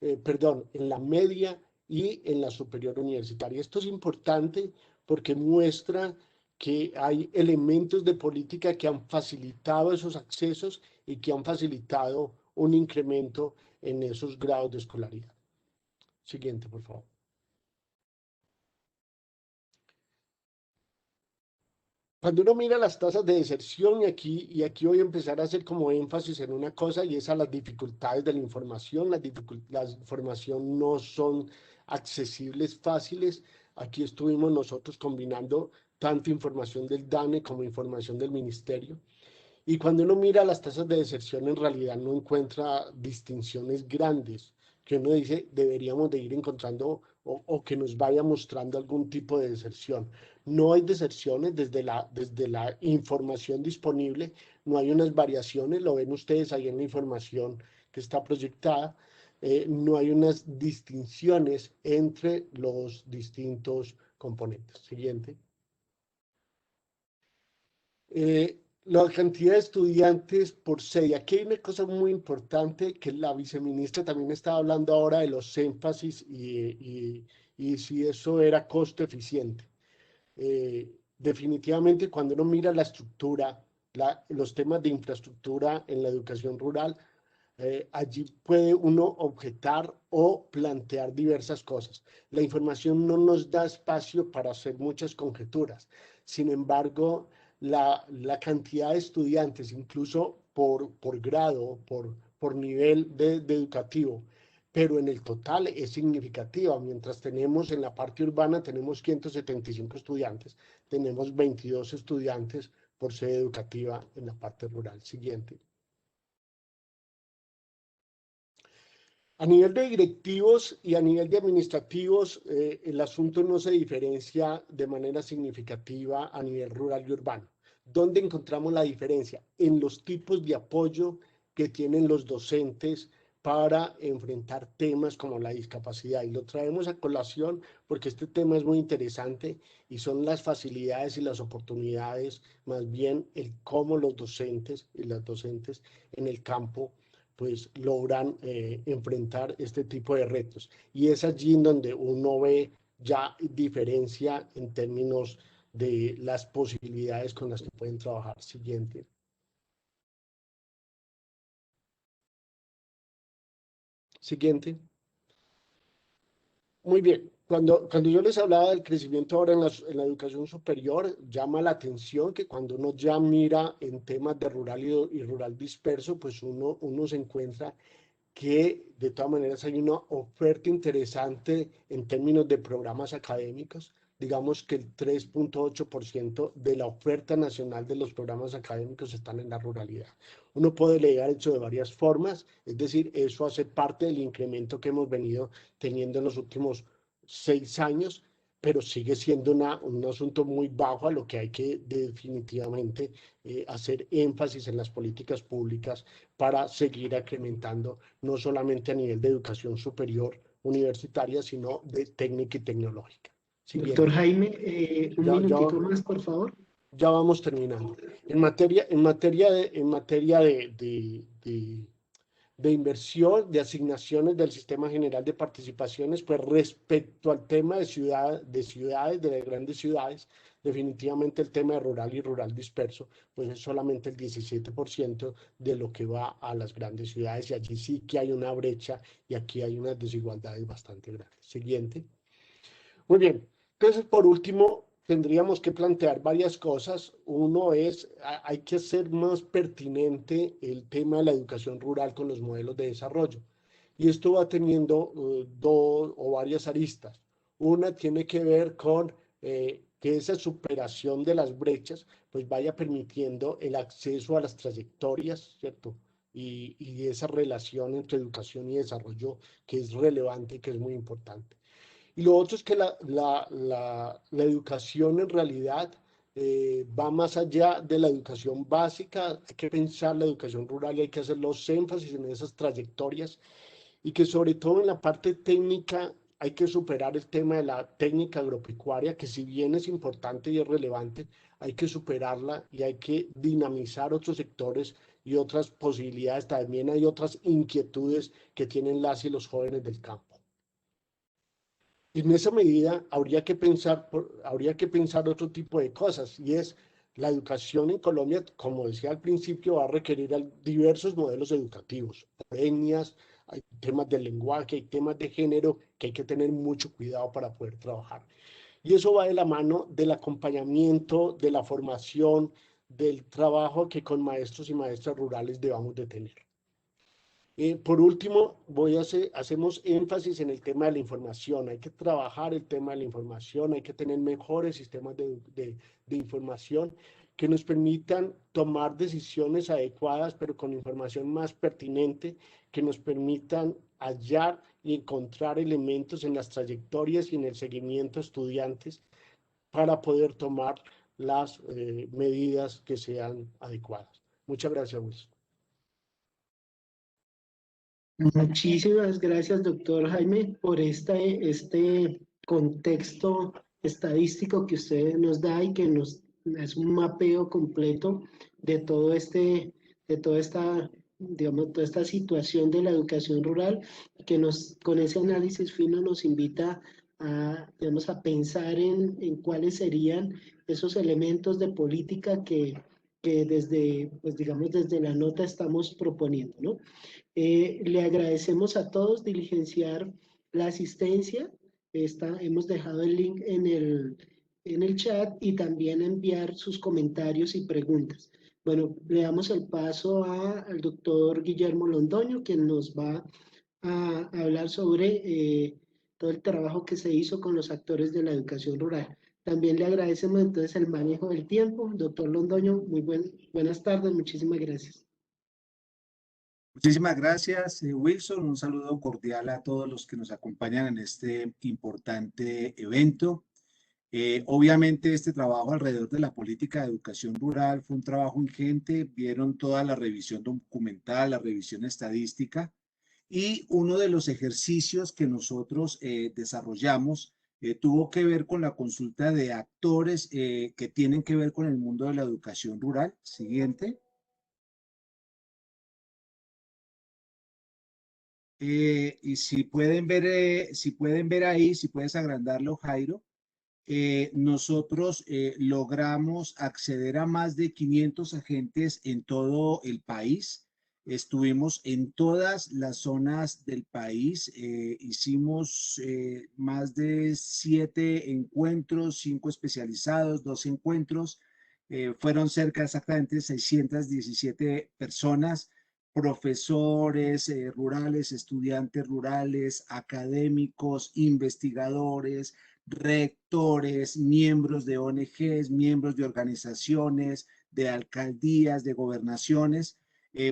en la media y en la superior universitaria. Esto es importante porque muestra que hay elementos de política que han facilitado esos accesos y que han facilitado un incremento en esos grados de escolaridad. Siguiente, por favor. Cuando uno mira las tasas de deserción, y aquí voy a empezar a hacer como énfasis en una cosa, y es a las dificultades de la información. La información no son accesibles fáciles. Aquí estuvimos nosotros combinando tanto información del DANE como información del ministerio. Y cuando uno mira las tasas de deserción, en realidad no encuentra distinciones grandes, que uno dice deberíamos de ir encontrando o que nos vaya mostrando algún tipo de deserción. No hay deserciones desde la información disponible, no hay unas variaciones, lo ven ustedes ahí en la información que está proyectada. no hay unas distinciones entre los distintos componentes. Siguiente. La cantidad de estudiantes por sede. Aquí hay una cosa muy importante que la viceministra también estaba hablando ahora de los énfasis y si eso era costo eficiente. Definitivamente cuando uno mira la estructura, los temas de infraestructura en la educación rural, allí puede uno objetar o plantear diversas cosas. La información no nos da espacio para hacer muchas conjeturas. Sin embargo, la cantidad de estudiantes, incluso por grado, por nivel de educativo, pero en el total es significativa. Mientras tenemos en la parte urbana, tenemos 175 estudiantes, tenemos 22 estudiantes por sede educativa en la parte rural. Siguiente. A nivel de directivos y a nivel de administrativos, el asunto no se diferencia de manera significativa a nivel rural y urbano. ¿Dónde encontramos la diferencia? En los tipos de apoyo que tienen los docentes para enfrentar temas como la discapacidad. Y lo traemos a colación porque este tema es muy interesante y son las facilidades y las oportunidades, más bien el cómo los docentes y las docentes en el campo pues logran enfrentar este tipo de retos. Y es allí en donde uno ve ya diferencia en términos de las posibilidades con las que pueden trabajar. Siguiente. Siguiente. Muy bien. Cuando yo les hablaba del crecimiento ahora en la educación superior, llama la atención que cuando uno ya mira en temas de rural y rural disperso, pues uno se encuentra que de todas maneras hay una oferta interesante en términos de programas académicos. Digamos que el 3.8% de la oferta nacional de los programas académicos están en la ruralidad. Uno puede leer eso de varias formas, es decir, eso hace parte del incremento que hemos venido teniendo en los últimos 6 años, pero sigue siendo un asunto muy bajo a lo que hay que definitivamente hacer énfasis en las políticas públicas para seguir incrementando no solamente a nivel de educación superior universitaria, sino de técnica y tecnológica. Siguiente. Doctor Jaime, un minutito más, por favor. Ya vamos terminando. En materia de inversión, de asignaciones del Sistema General de Participaciones, pues respecto al tema de ciudades, de las grandes ciudades, definitivamente el tema de rural y rural disperso, pues es solamente el 17% de lo que va a las grandes ciudades y allí sí que hay una brecha y aquí hay unas desigualdades bastante grandes. Siguiente. Muy bien. Entonces, por último, tendríamos que plantear varias cosas. Uno es, hay que hacer más pertinente el tema de la educación rural con los modelos de desarrollo. Y esto va teniendo dos o varias aristas. Una tiene que ver con que esa superación de las brechas pues vaya permitiendo el acceso a las trayectorias, ¿cierto? Y esa relación entre educación y desarrollo que es relevante y que es muy importante. Y lo otro es que la educación en realidad va más allá de la educación básica, hay que pensar la educación rural y hay que hacer los énfasis en esas trayectorias y que sobre todo en la parte técnica hay que superar el tema de la técnica agropecuaria, que si bien es importante y es relevante, hay que superarla y hay que dinamizar otros sectores y otras posibilidades. También hay otras inquietudes que tienen las y los jóvenes del campo. En esa medida habría que pensar otro tipo de cosas y es la educación en Colombia, como decía al principio, va a requerir diversos modelos educativos, etnias, hay temas de lenguaje, hay temas de género que hay que tener mucho cuidado para poder trabajar. Y eso va de la mano del acompañamiento, de la formación, del trabajo que con maestros y maestras rurales debamos de tener. Por último, hacemos énfasis en el tema de la información. Hay que trabajar el tema de la información, hay que tener mejores sistemas de información que nos permitan tomar decisiones adecuadas, pero con información más pertinente, que nos permitan hallar y encontrar elementos en las trayectorias y en el seguimiento a estudiantes para poder tomar las medidas que sean adecuadas. Muchas gracias, Wilson. Muchísimas gracias, doctor Jaime, por este contexto estadístico que usted nos da y que nos es un mapeo completo de todo de toda esta, digamos, toda esta situación de la educación rural, que con ese análisis fino nos invita a, digamos, a pensar en cuáles serían esos elementos de política que desde, pues, digamos, desde la nota estamos proponiendo, ¿no? Le agradecemos a todos diligenciar la asistencia. Hemos dejado el link en el chat y también enviar sus comentarios y preguntas. Bueno, le damos el paso al doctor Guillermo Londoño, quien nos va a hablar sobre todo el trabajo que se hizo con los actores de la educación rural. También le agradecemos entonces el manejo del tiempo. Doctor Londoño, buenas tardes, muchísimas gracias. Muchísimas gracias, Wilson. Un saludo cordial a todos los que nos acompañan en este importante evento. Obviamente este trabajo alrededor de la política de educación rural fue un trabajo ingente. Vieron toda la revisión documental, la revisión estadística, y uno de los ejercicios que nosotros desarrollamos tuvo que ver con la consulta de actores que tienen que ver con el mundo de la educación rural. Siguiente. Y si pueden ver ahí, si puedes agrandarlo, Jairo, nosotros logramos acceder a más de 500 agentes en todo el país. Estuvimos en todas las zonas del país, hicimos más de 7 encuentros, 5 especializados, 2 encuentros, fueron cerca exactamente 617 personas, profesores rurales, estudiantes rurales, académicos, investigadores, rectores, miembros de ONGs, miembros de organizaciones, de alcaldías, de gobernaciones,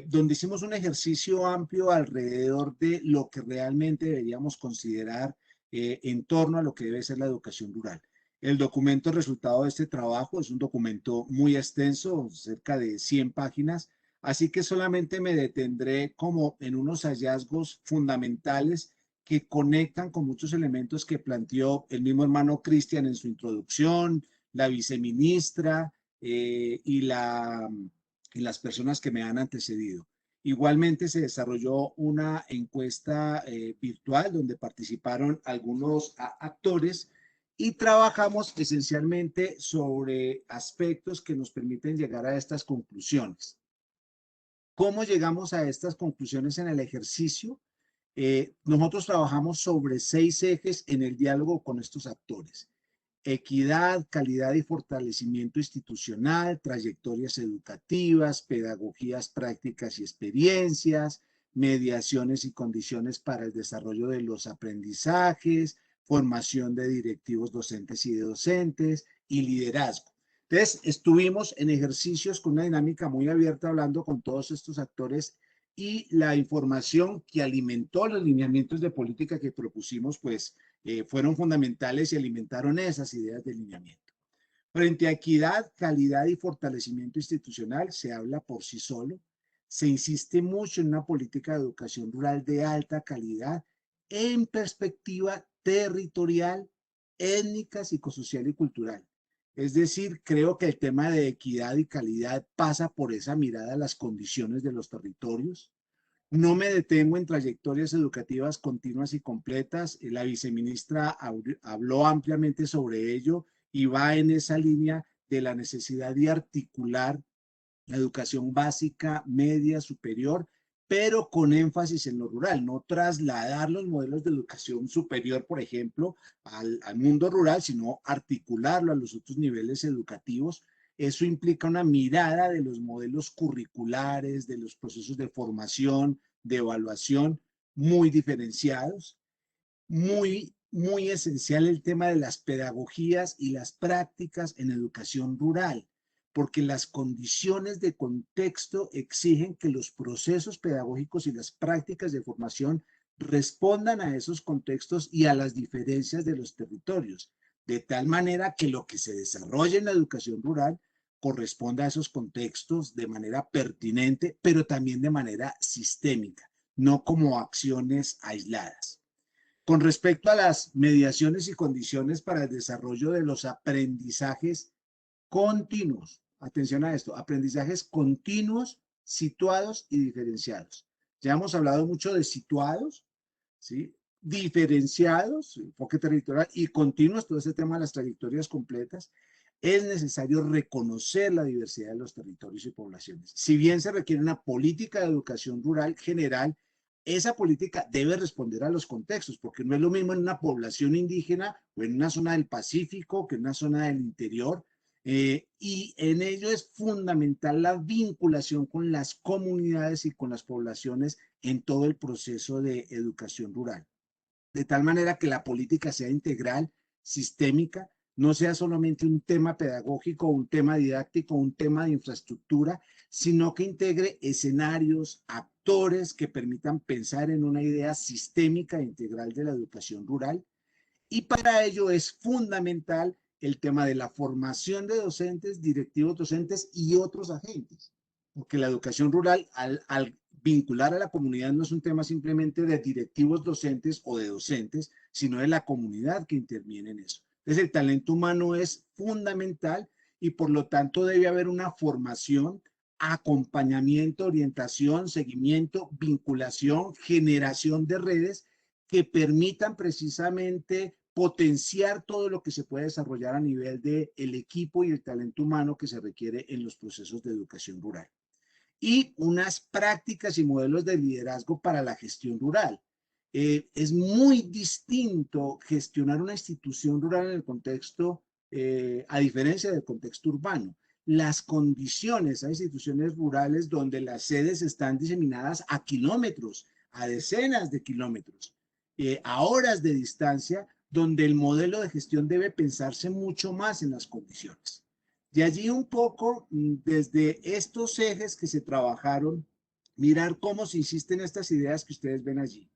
donde hicimos un ejercicio amplio alrededor de lo que realmente deberíamos considerar en torno a lo que debe ser la educación rural. El documento resultado de este trabajo es un documento muy extenso, cerca de 100 páginas, así que solamente me detendré como en unos hallazgos fundamentales que conectan con muchos elementos que planteó el mismo hermano Cristian en su introducción, la viceministra y las personas que me han antecedido. Igualmente se desarrolló una encuesta virtual donde participaron algunos actores y trabajamos esencialmente sobre aspectos que nos permiten llegar a estas conclusiones. ¿Cómo llegamos a estas conclusiones en el ejercicio? Nosotros trabajamos sobre 6 ejes en el diálogo con estos actores: equidad, calidad y fortalecimiento institucional, trayectorias educativas, pedagogías prácticas y experiencias, mediaciones y condiciones para el desarrollo de los aprendizajes, formación de directivos docentes y de docentes, y liderazgo. Entonces, estuvimos en ejercicios con una dinámica muy abierta, hablando con todos estos actores, y la información que alimentó los lineamientos de política que propusimos, pues, fueron fundamentales y alimentaron esas ideas de lineamiento. Frente a equidad, calidad y fortalecimiento institucional, se habla por sí solo. Se insiste mucho en una política de educación rural de alta calidad en perspectiva territorial, étnica, psicosocial y cultural. Es decir, creo que el tema de equidad y calidad pasa por esa mirada a las condiciones de los territorios. No me detengo en trayectorias educativas continuas y completas. La viceministra habló ampliamente sobre ello y va en esa línea de la necesidad de articular la educación básica, media, superior, pero con énfasis en lo rural, no trasladar los modelos de educación superior, por ejemplo, al mundo rural, sino articularlo a los otros niveles educativos. Eso implica una mirada de los modelos curriculares, de los procesos de formación, de evaluación muy diferenciados. Muy esencial el tema de las pedagogías y las prácticas en educación rural, porque las condiciones de contexto exigen que los procesos pedagógicos y las prácticas de formación respondan a esos contextos y a las diferencias de los territorios, de tal manera que lo que se desarrolla en la educación rural corresponda a esos contextos de manera pertinente, pero también de manera sistémica. no como acciones aisladas. Con respecto a las mediaciones y condiciones para el desarrollo de los aprendizajes continuos, atención a esto, aprendizajes continuos, situados y diferenciados. Ya hemos hablado mucho de situados, ¿sí? Diferenciados, enfoque territorial y continuos, todo ese tema de las trayectorias completas. Es necesario reconocer la diversidad de los territorios y poblaciones. Si bien se requiere una política de educación rural general, esa política debe responder a los contextos, porque no es lo mismo en una población indígena o en una zona del Pacífico que en una zona del interior, y en ello es fundamental la vinculación con las comunidades y con las poblaciones en todo el proceso de educación rural, de tal manera que la política sea integral, sistémica, no sea solamente un tema pedagógico, un tema didáctico, un tema de infraestructura, sino que integre escenarios, actores que permitan pensar en una idea sistémica e integral de la educación rural. Y para ello es fundamental el tema de la formación de docentes, directivos docentes y otros agentes, porque la educación rural al vincular a la comunidad no es un tema simplemente de directivos docentes o de docentes, sino de la comunidad que interviene en eso. Entonces el talento humano es fundamental y por lo tanto debe haber una formación, acompañamiento, orientación, seguimiento, vinculación, generación de redes que permitan precisamente potenciar todo lo que se puede desarrollar a nivel del equipo y el talento humano que se requiere en los procesos de educación rural. Y unas prácticas y modelos de liderazgo para la gestión rural. Es muy distinto gestionar una institución rural en el contexto, a diferencia del contexto urbano. Las condiciones, hay instituciones rurales donde las sedes están diseminadas a kilómetros, a decenas de kilómetros, a horas de distancia, donde el modelo de gestión debe pensarse mucho más en las condiciones. De allí un poco, desde estos ejes que se trabajaron, mirar cómo se insisten estas ideas que ustedes ven allí.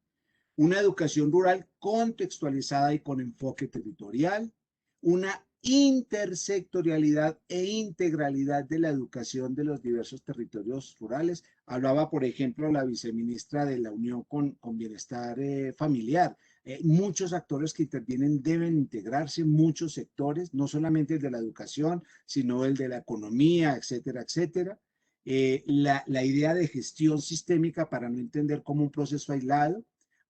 Una educación rural contextualizada y con enfoque territorial, una intersectorialidad e integralidad de la educación de los diversos territorios rurales. Hablaba, por ejemplo, la viceministra de la Unión con Bienestar Familiar. Muchos actores que intervienen deben integrarse, muchos sectores, no solamente el de la educación, sino el de la economía, etcétera, etcétera. La idea de gestión sistémica para no entender como un proceso aislado,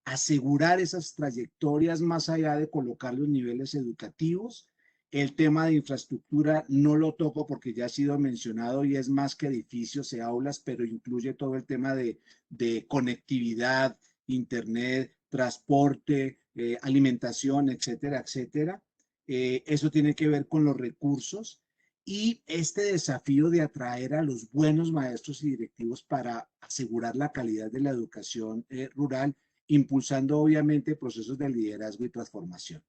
asegurar esas trayectorias más allá de colocar los niveles educativos. El tema de infraestructura no lo toco porque ya ha sido mencionado y es más que edificios y aulas, pero incluye todo el tema de conectividad, internet, transporte, alimentación, etcétera, etcétera. Eso tiene que ver con los recursos y este desafío de atraer a los buenos maestros y directivos para asegurar la calidad de la educación rural, impulsando obviamente procesos de liderazgo y transformación.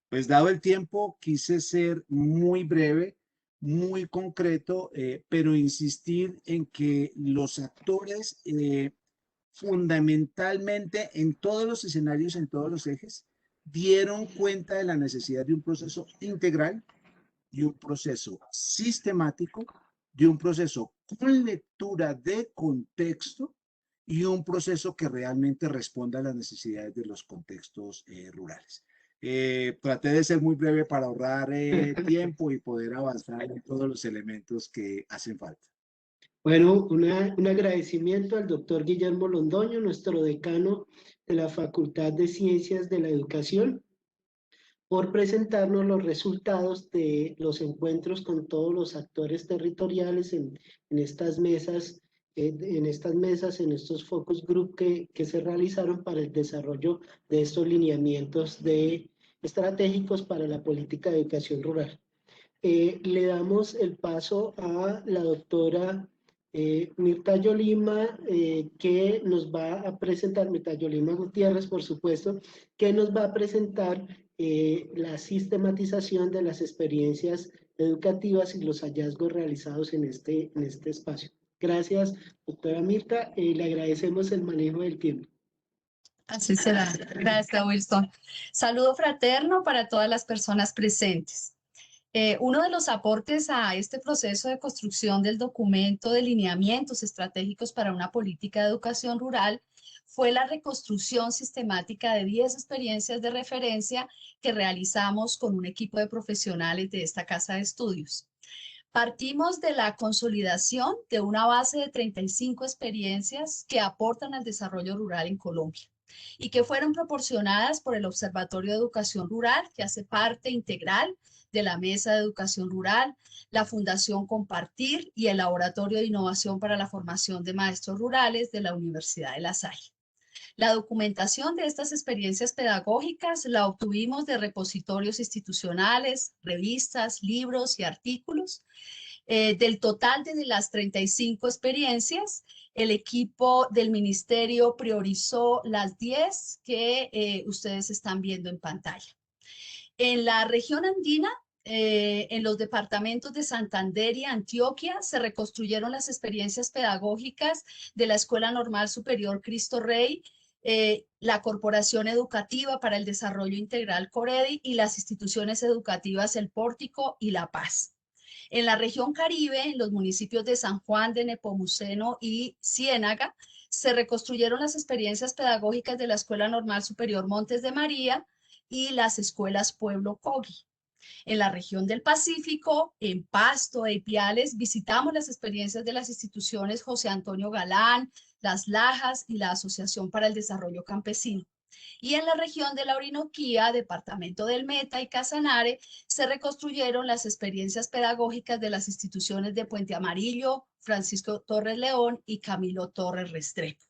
Pues dado el tiempo, quise ser muy breve, muy concreto, pero insistir en que los actores fundamentalmente en todos los escenarios, en todos los ejes, dieron cuenta de la necesidad de un proceso integral, de un proceso sistemático, de un proceso con lectura de contexto y un proceso que realmente responda a las necesidades de los contextos rurales. Traté de ser muy breve para ahorrar tiempo y poder avanzar en todos los elementos que hacen falta. Bueno, un agradecimiento al doctor Guillermo Londoño, nuestro decano de la Facultad de Ciencias de la Educación, por presentarnos los resultados de los encuentros con todos los actores territoriales en estas mesas, en estos focus group que se realizaron para el desarrollo de estos lineamientos estratégicos para la política de educación rural. Le damos el paso a la doctora Mirta Yolima, que nos va a presentar, Mirta Yolima Gutiérrez, por supuesto, que nos va a presentar la sistematización de las experiencias educativas y los hallazgos realizados en este espacio. Gracias, doctora Mirta. Le agradecemos el manejo del tiempo. Así será. Gracias, Wilson. Saludo fraterno para todas las personas presentes. Uno de los aportes a este proceso de construcción del documento de lineamientos estratégicos para una política de educación rural fue la reconstrucción sistemática de 10 experiencias de referencia que realizamos con un equipo de profesionales de esta casa de estudios. Partimos de la consolidación de una base de 35 experiencias que aportan al desarrollo rural en Colombia y que fueron proporcionadas por el Observatorio de Educación Rural, que hace parte integral de la Mesa de Educación Rural, la Fundación Compartir y el Laboratorio de Innovación para la Formación de Maestros Rurales de la Universidad de La Salle. La documentación de estas experiencias pedagógicas la obtuvimos de repositorios institucionales, revistas, libros y artículos. Del total de las 35 experiencias, el equipo del ministerio priorizó las 10 que ustedes están viendo en pantalla. En la región andina, en los departamentos de Santander y Antioquia, se reconstruyeron las experiencias pedagógicas de la Escuela Normal Superior Cristo Rey, la Corporación Educativa para el Desarrollo Integral Coredi y las instituciones educativas El Pórtico y La Paz. En la región Caribe, en los municipios de San Juan de Nepomuceno y Ciénaga, se reconstruyeron las experiencias pedagógicas de la Escuela Normal Superior Montes de María y las escuelas Pueblo Cogui. En la región del Pacífico, en Pasto e Ipiales, visitamos las experiencias de las instituciones José Antonio Galán, Las Lajas y la Asociación para el Desarrollo Campesino. Y en la región de la Orinoquía, departamento del Meta y Casanare, se reconstruyeron las experiencias pedagógicas de las instituciones de Puente Amarillo, Francisco Torres León y Camilo Torres Restrepo.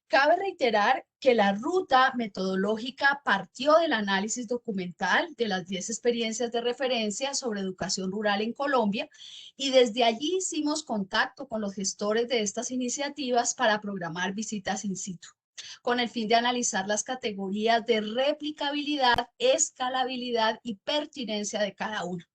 Cabe reiterar que la ruta metodológica partió del análisis documental de las 10 experiencias de referencia sobre educación rural en Colombia y desde allí hicimos contacto con los gestores de estas iniciativas para programar visitas in situ, con el fin de analizar las categorías de replicabilidad, escalabilidad y pertinencia de cada una.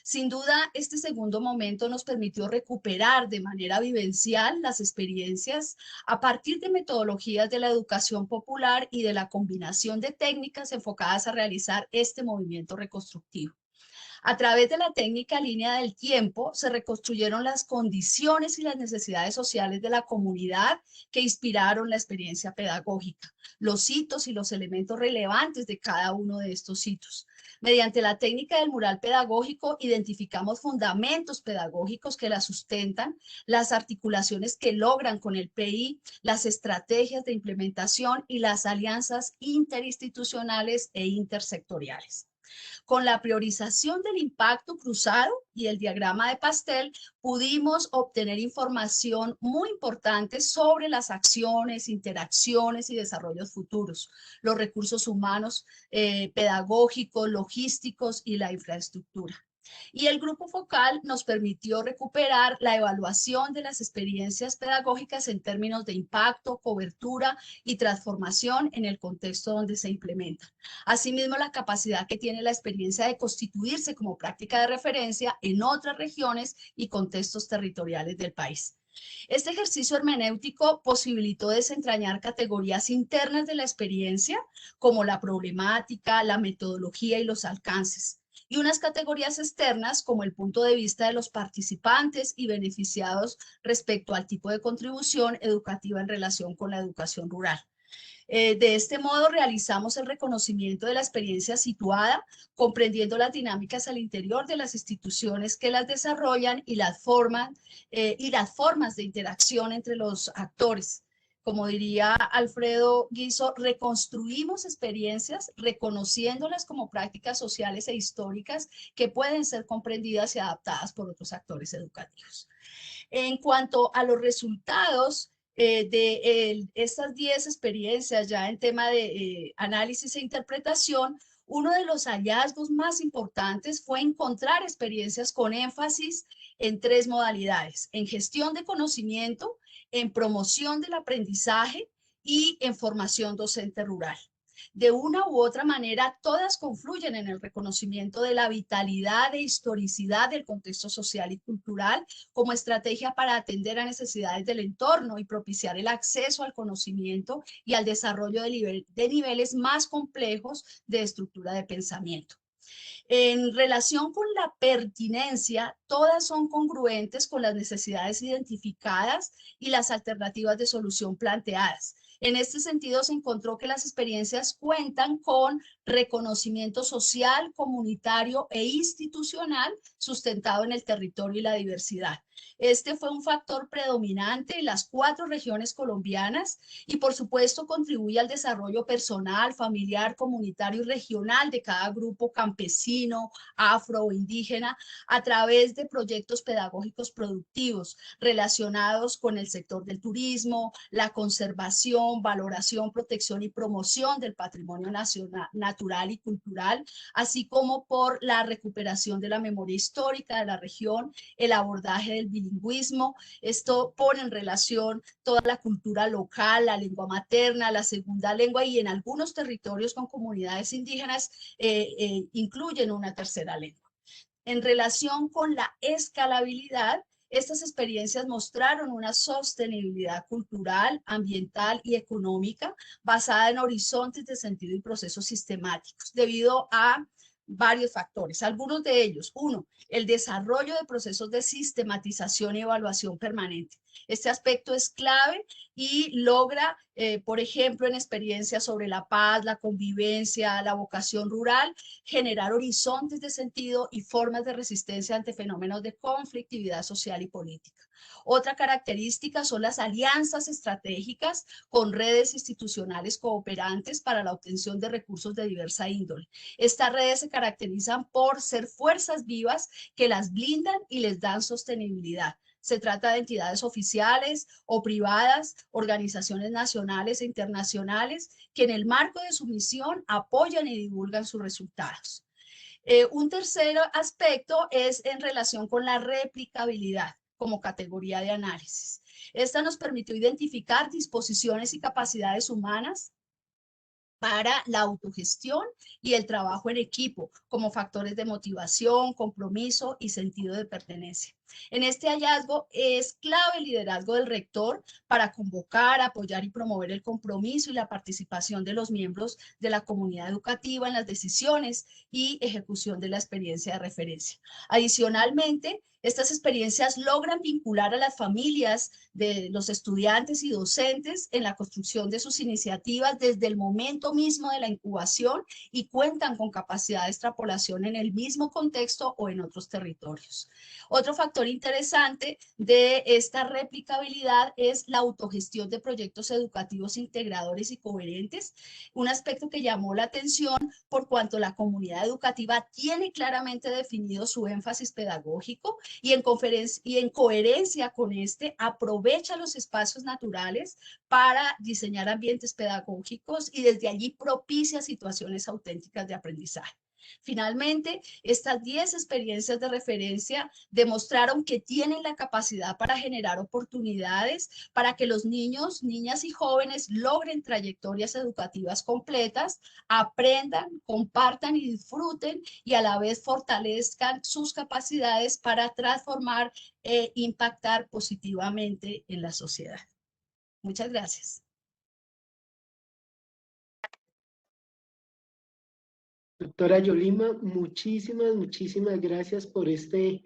Sin duda, este segundo momento nos permitió recuperar de manera vivencial las experiencias a partir de metodologías de la educación popular y de la combinación de técnicas enfocadas a realizar este movimiento reconstructivo. A través de la técnica línea del tiempo, se reconstruyeron las condiciones y las necesidades sociales de la comunidad que inspiraron la experiencia pedagógica, los hitos y los elementos relevantes de cada uno de estos hitos. Mediante la técnica del mural pedagógico, identificamos fundamentos pedagógicos que la sustentan, las articulaciones que logran con el PI, las estrategias de implementación y las alianzas interinstitucionales e intersectoriales. Con la priorización del impacto cruzado y el diagrama de pastel, pudimos obtener información muy importante sobre las acciones, interacciones y desarrollos futuros, los recursos humanos, pedagógicos, logísticos y la infraestructura. Y el grupo focal nos permitió recuperar la evaluación de las experiencias pedagógicas en términos de impacto, cobertura y transformación en el contexto donde se implementan. Asimismo, la capacidad que tiene la experiencia de constituirse como práctica de referencia en otras regiones y contextos territoriales del país. Este ejercicio hermenéutico posibilitó desentrañar categorías internas de la experiencia, como la problemática, la metodología y los alcances, y unas categorías externas como el punto de vista de los participantes y beneficiados respecto al tipo de contribución educativa en relación con la educación rural. De este modo realizamos el reconocimiento de la experiencia situada, comprendiendo las dinámicas al interior de las instituciones que las desarrollan y las formas de interacción entre los actores. Como diría Alfredo Guizo, reconstruimos experiencias reconociéndolas como prácticas sociales e históricas que pueden ser comprendidas y adaptadas por otros actores educativos. En cuanto a los resultados de estas 10 experiencias ya en tema de análisis e interpretación, uno de los hallazgos más importantes fue encontrar experiencias con énfasis en 3 modalidades: en gestión de conocimiento, en promoción del aprendizaje y en formación docente rural. De una u otra manera, todas confluyen en el reconocimiento de la vitalidad e historicidad del contexto social y cultural como estrategia para atender a necesidades del entorno y propiciar el acceso al conocimiento y al desarrollo de niveles más complejos de estructura de pensamiento. En relación con la pertinencia, todas son congruentes con las necesidades identificadas y las alternativas de solución planteadas, En este sentido, se encontró que las experiencias cuentan con reconocimiento social, comunitario e institucional sustentado en el territorio y la diversidad. Este fue un factor predominante en las 4 regiones colombianas y, por supuesto, contribuye al desarrollo personal, familiar, comunitario y regional de cada grupo campesino, afro o indígena a través de proyectos pedagógicos productivos relacionados con el sector del turismo, la conservación, valoración, protección y promoción del patrimonio nacional, natural y cultural, así como por la recuperación de la memoria histórica de la región, el abordaje del bilingüismo. Esto pone en relación toda la cultura local, la lengua materna, la segunda lengua y en algunos territorios con comunidades indígenas incluyen una tercera lengua. En relación con la escalabilidad, estas experiencias mostraron una sostenibilidad cultural, ambiental y económica basada en horizontes de sentido y procesos sistemáticos, debido a varios factores. Algunos de ellos: 1, el desarrollo de procesos de sistematización y evaluación permanente. Este aspecto es clave y logra, por ejemplo, en experiencias sobre la paz, la convivencia, la vocación rural, generar horizontes de sentido y formas de resistencia ante fenómenos de conflictividad social y política. Otra característica son las alianzas estratégicas con redes institucionales cooperantes para la obtención de recursos de diversa índole. Estas redes se caracterizan por ser fuerzas vivas que las blindan y les dan sostenibilidad. Se trata de entidades oficiales o privadas, organizaciones nacionales e internacionales que en el marco de su misión apoyan y divulgan sus resultados. Un tercer aspecto es en relación con la replicabilidad como categoría de análisis. Esta nos permitió identificar disposiciones y capacidades humanas para la autogestión y el trabajo en equipo como factores de motivación, compromiso y sentido de pertenencia. En este hallazgo es clave el liderazgo del rector para convocar, apoyar y promover el compromiso y la participación de los miembros de la comunidad educativa en las decisiones y ejecución de la experiencia de referencia. Adicionalmente, estas experiencias logran vincular a las familias de los estudiantes y docentes en la construcción de sus iniciativas desde el momento mismo de la incubación y cuentan con capacidad de extrapolación en el mismo contexto o en otros territorios. Otro factor interesante de esta replicabilidad es la autogestión de proyectos educativos integradores y coherentes, un aspecto que llamó la atención por cuanto la comunidad educativa tiene claramente definido su énfasis pedagógico y en coherencia con este aprovecha los espacios naturales para diseñar ambientes pedagógicos y desde allí propicia situaciones auténticas de aprendizaje. Finalmente, estas 10 experiencias de referencia demostraron que tienen la capacidad para generar oportunidades para que los niños, niñas y jóvenes logren trayectorias educativas completas, aprendan, compartan y disfruten y a la vez fortalezcan sus capacidades para transformar e impactar positivamente en la sociedad. Muchas gracias. Doctora Yolima, muchísimas gracias por este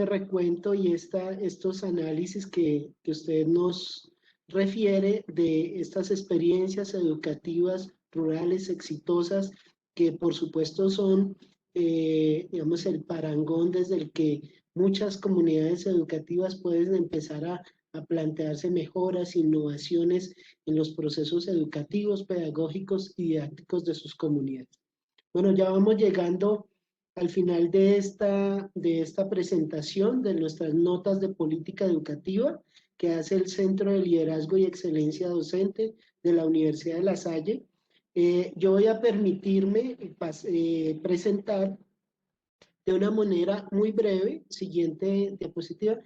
recuento y estos análisis que usted nos refiere de estas experiencias educativas rurales exitosas que por supuesto son, digamos, el parangón desde el que muchas comunidades educativas pueden empezar a plantearse mejoras, innovaciones en los procesos educativos, pedagógicos y didácticos de sus comunidades. Bueno, ya vamos llegando al final de esta presentación de nuestras notas de política educativa que hace el Centro de Liderazgo y Excelencia Docente de la Universidad de La Salle. Yo voy a permitirme presentar de una manera muy breve, siguiente diapositiva,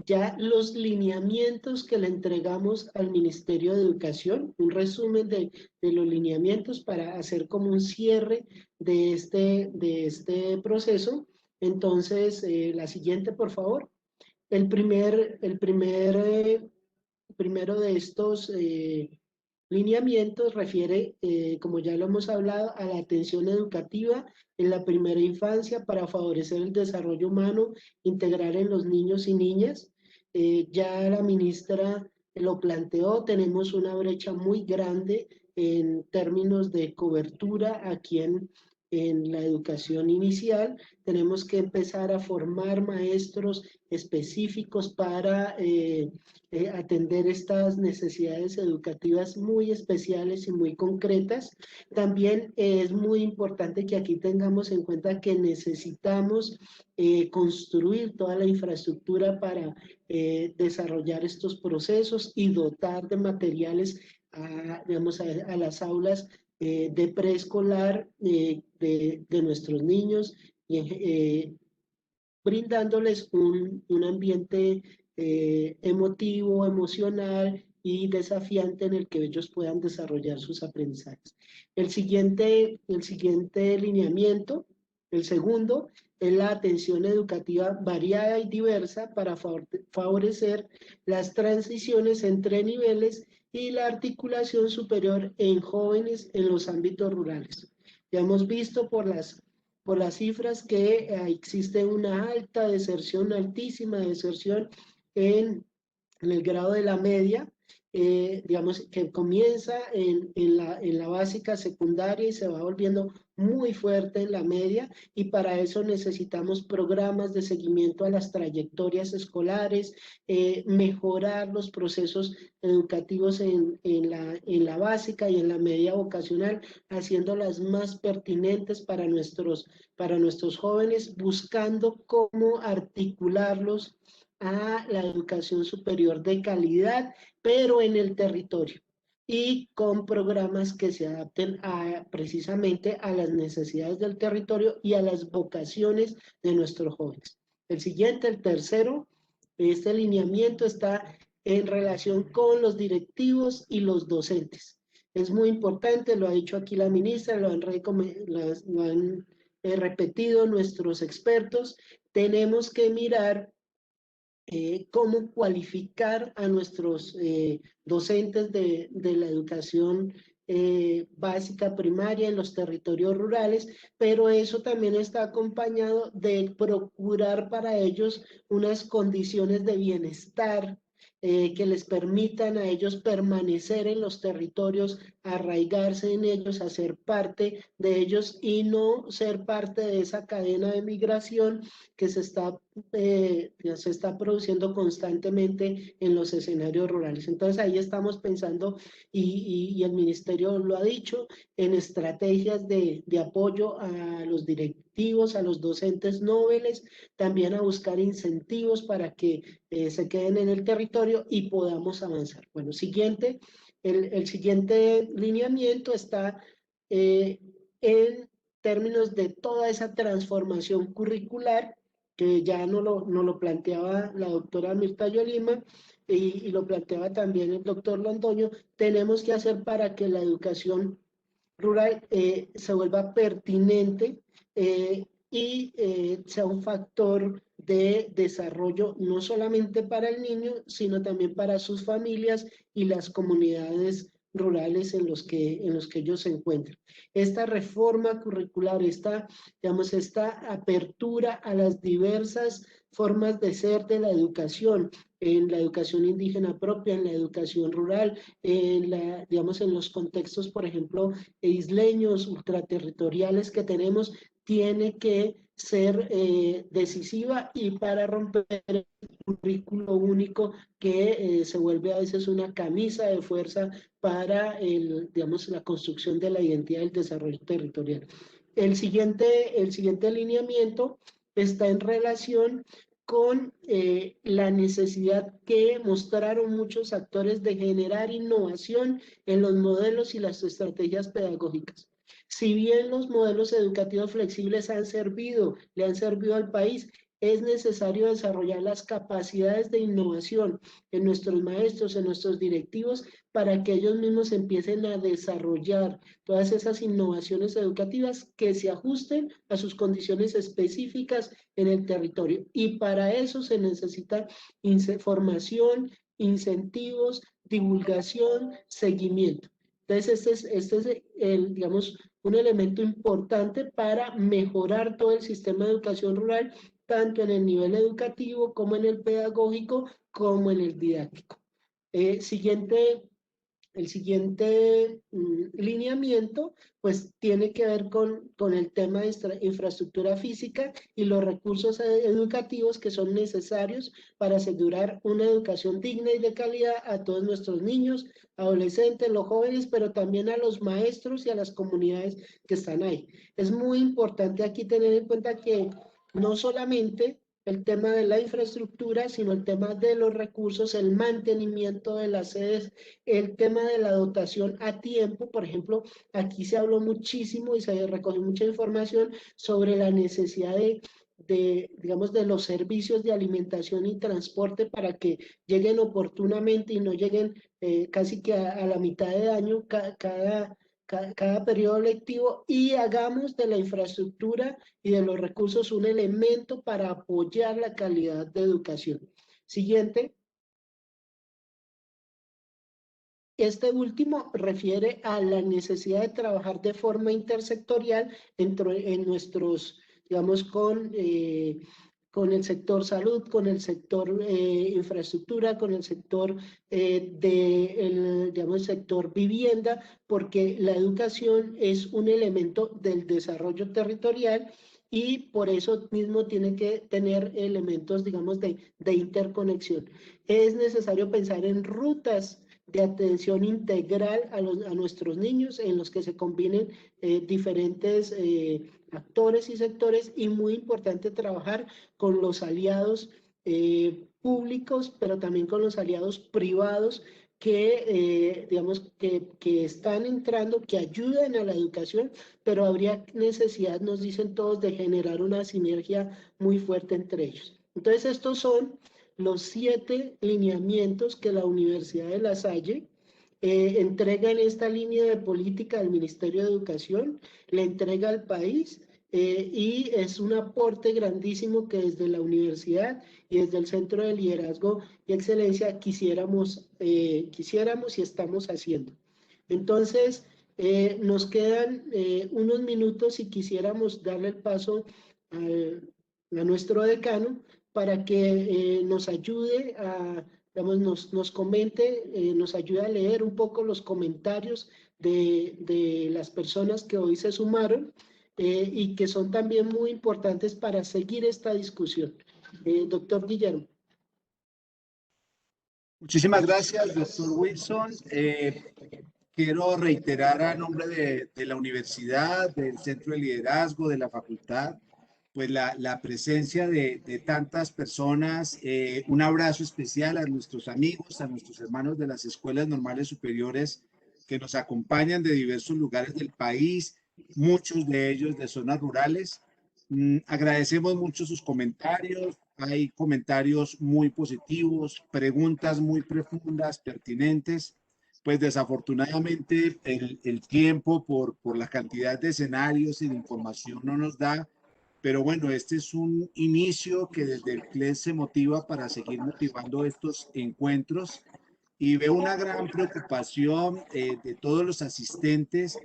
ya los lineamientos que le entregamos al Ministerio de Educación, un resumen de los lineamientos para hacer como un cierre de este proceso. Entonces, la siguiente, por favor. El primero de estos lineamientos refiere, como ya lo hemos hablado, a la atención educativa en la primera infancia para favorecer el desarrollo humano integral en los niños y niñas. Ya la ministra lo planteó, tenemos una brecha muy grande en términos de cobertura aquí en la educación inicial. Tenemos que empezar a formar maestros específicos para atender estas necesidades educativas muy especiales y muy concretas. También es muy importante que aquí tengamos en cuenta que necesitamos construir toda la infraestructura para desarrollar estos procesos y dotar de materiales digamos, a las aulas de preescolar de nuestros niños y brindándoles un ambiente emotivo, emocional y desafiante en el que ellos puedan desarrollar sus aprendizajes. El siguiente lineamiento, el segundo, es la atención educativa variada y diversa para favorecer las transiciones entre niveles y la articulación superior en jóvenes en los ámbitos rurales. Ya hemos visto por las cifras que existe una alta deserción, altísima deserción en el grado de la media, digamos que comienza en la básica secundaria y se va volviendo muy fuerte en la media, y para eso necesitamos programas de seguimiento a las trayectorias escolares, mejorar los procesos educativos en la básica y en la media vocacional, haciéndolas más pertinentes para nuestros jóvenes, buscando cómo articularlos a la educación superior de calidad, pero en el territorio y con programas que se adapten precisamente a las necesidades del territorio y a las vocaciones de nuestros jóvenes. El siguiente, el tercero, este lineamiento está en relación con los directivos y los docentes. Es muy importante, lo ha dicho aquí la ministra, lo han repetido nuestros expertos, tenemos que mirar cómo cualificar a nuestros docentes de la educación básica primaria en los territorios rurales, pero eso también está acompañado de procurar para ellos unas condiciones de bienestar que les permitan a ellos permanecer en los territorios, arraigarse en ellos, hacer parte de ellos y no ser parte de esa cadena de migración que se está produciendo constantemente en los escenarios rurales. Entonces ahí estamos pensando, y el ministerio lo ha dicho, en estrategias de apoyo a los directivos, a los docentes nobles, también a buscar incentivos para que se queden en el territorio y podamos avanzar. Bueno, el siguiente lineamiento está en términos de toda esa transformación curricular que ya no lo planteaba la doctora Mirta Yolima y lo planteaba también el doctor Londoño. Tenemos que hacer para que la educación rural se vuelva pertinente y sea un factor de desarrollo no solamente para el niño, sino también para sus familias y las comunidades rurales en los que ellos se encuentran. Esta reforma curricular, esta apertura a las diversas formas de ser de la educación, en la educación indígena propia, en la educación rural, en los contextos, por ejemplo, isleños, ultraterritoriales que tenemos, tiene que ser decisiva y para romper el currículo único que se vuelve a veces una camisa de fuerza para la construcción de la identidad del desarrollo territorial. El siguiente alineamiento está en relación con la necesidad que mostraron muchos actores de generar innovación en los modelos y las estrategias pedagógicas. Si bien los modelos educativos flexibles le han servido al país, es necesario desarrollar las capacidades de innovación en nuestros maestros, en nuestros directivos, para que ellos mismos empiecen a desarrollar todas esas innovaciones educativas que se ajusten a sus condiciones específicas en el territorio. Y para eso se necesita formación, incentivos, divulgación, seguimiento. Entonces, este es un elemento importante para mejorar todo el sistema de educación rural, tanto en el nivel educativo como en el pedagógico, como en el didáctico. El siguiente lineamiento pues tiene que ver con el tema de infraestructura física y los recursos educativos que son necesarios para asegurar una educación digna y de calidad a todos nuestros niños, adolescentes, los jóvenes, pero también a los maestros y a las comunidades que están ahí. Es muy importante aquí tener en cuenta que no solamente el tema de la infraestructura, sino el tema de los recursos, el mantenimiento de las sedes, el tema de la dotación a tiempo. Por ejemplo, aquí se habló muchísimo y se recogió mucha información sobre la necesidad digamos, de los servicios de alimentación y transporte para que lleguen oportunamente y no lleguen casi que a la mitad de año cada periodo lectivo, y hagamos de la infraestructura y de los recursos un elemento para apoyar la calidad de educación. Siguiente. Este último refiere a la necesidad de trabajar de forma intersectorial en nuestros, digamos, con el sector salud, con el sector infraestructura, con el sector digamos, sector vivienda, porque la educación es un elemento del desarrollo territorial y por eso mismo tiene que tener elementos, digamos, de interconexión. Es necesario pensar en rutas de atención integral a nuestros niños, en los que se combinen diferentes actores y sectores, y muy importante trabajar con los aliados públicos, pero también con los aliados privados que, digamos, que están entrando, que ayudan a la educación, pero habría necesidad, nos dicen todos, de generar una sinergia muy fuerte entre ellos. Entonces, estos son los 7 lineamientos que la Universidad de La Salle entrega en esta línea de política del Ministerio de Educación, le entrega al país, y es un aporte grandísimo que desde la universidad y desde el Centro de Liderazgo y Excelencia quisiéramos y estamos haciendo. Entonces, nos quedan unos minutos y quisiéramos darle el paso a nuestro decano para que nos ayude digamos, nos comente, nos ayude a leer un poco los comentarios de las personas que hoy se sumaron y que son también muy importantes para seguir esta discusión. Doctor Guillermo. Muchísimas gracias, doctor Wilson. Quiero reiterar a nombre de la universidad, del Centro de Liderazgo, de la facultad, pues la presencia de tantas personas. Un abrazo especial a nuestros amigos, a nuestros hermanos de las escuelas normales superiores que nos acompañan de diversos lugares del país, muchos de ellos de zonas rurales. Agradecemos mucho sus comentarios. Hay comentarios muy positivos, preguntas muy profundas, pertinentes. Pues desafortunadamente el tiempo por la cantidad de escenarios y de información no nos da, pero bueno, este es un inicio que desde el CLES se motiva para seguir motivando estos encuentros, y veo una gran preocupación de todos los asistentes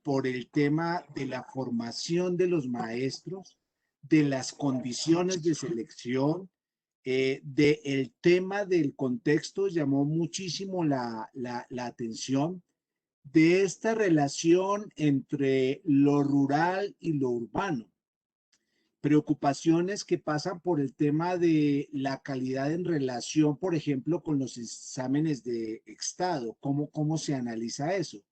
por el tema de la formación de los maestros, de las condiciones de selección, del tema del contexto. Llamó muchísimo la atención de esta relación entre lo rural y lo urbano. Preocupaciones que pasan por el tema de la calidad en relación, por ejemplo, con los exámenes de Estado. ¿Cómo se analiza eso?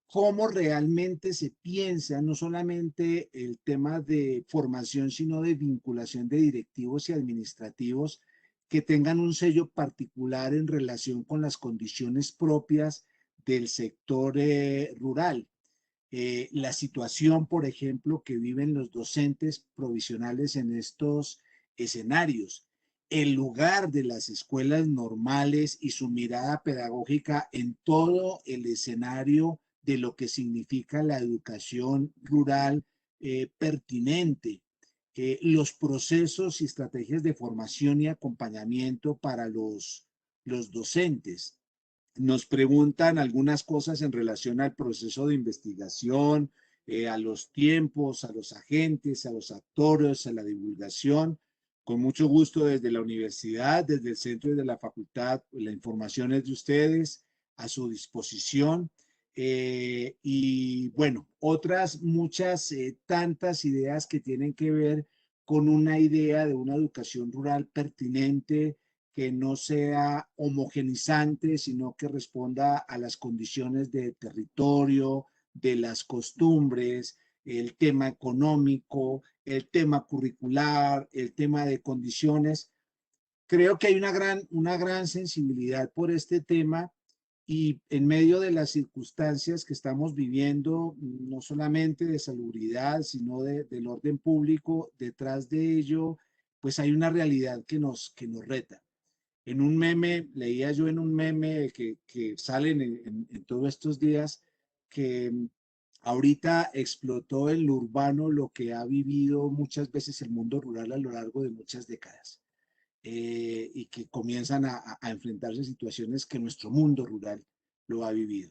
Cómo realmente se piensa no solamente el tema de formación, sino de vinculación de directivos y administrativos que tengan un sello particular en relación con las condiciones propias del sector rural. La situación, por ejemplo, que viven los docentes provisionales en estos escenarios, el lugar de las escuelas normales y su mirada pedagógica en todo el escenario de lo que significa la educación rural pertinente, los procesos y estrategias de formación y acompañamiento para los docentes. Nos preguntan algunas cosas en relación al proceso de investigación, a los tiempos, a los agentes, a los actores, a la divulgación. Con mucho gusto desde la universidad, desde el centro y de la facultad, la información es de ustedes, a su disposición. Y bueno, otras muchas, tantas ideas que tienen que ver con una idea de una educación rural pertinente, que no sea homogenizante, sino que responda a las condiciones de territorio, de las costumbres, el tema económico, el tema curricular, el tema de condiciones. Creo que hay una gran sensibilidad por este tema y en medio de las circunstancias que estamos viviendo, no solamente de salubridad, sino del orden público, detrás de ello, pues hay una realidad que nos reta. En un meme, leía yo en un meme que salen en todos estos días, que ahorita explotó en lo urbano lo que ha vivido muchas veces el mundo rural a lo largo de muchas décadas, y que comienzan a enfrentarse a situaciones que nuestro mundo rural lo ha vivido.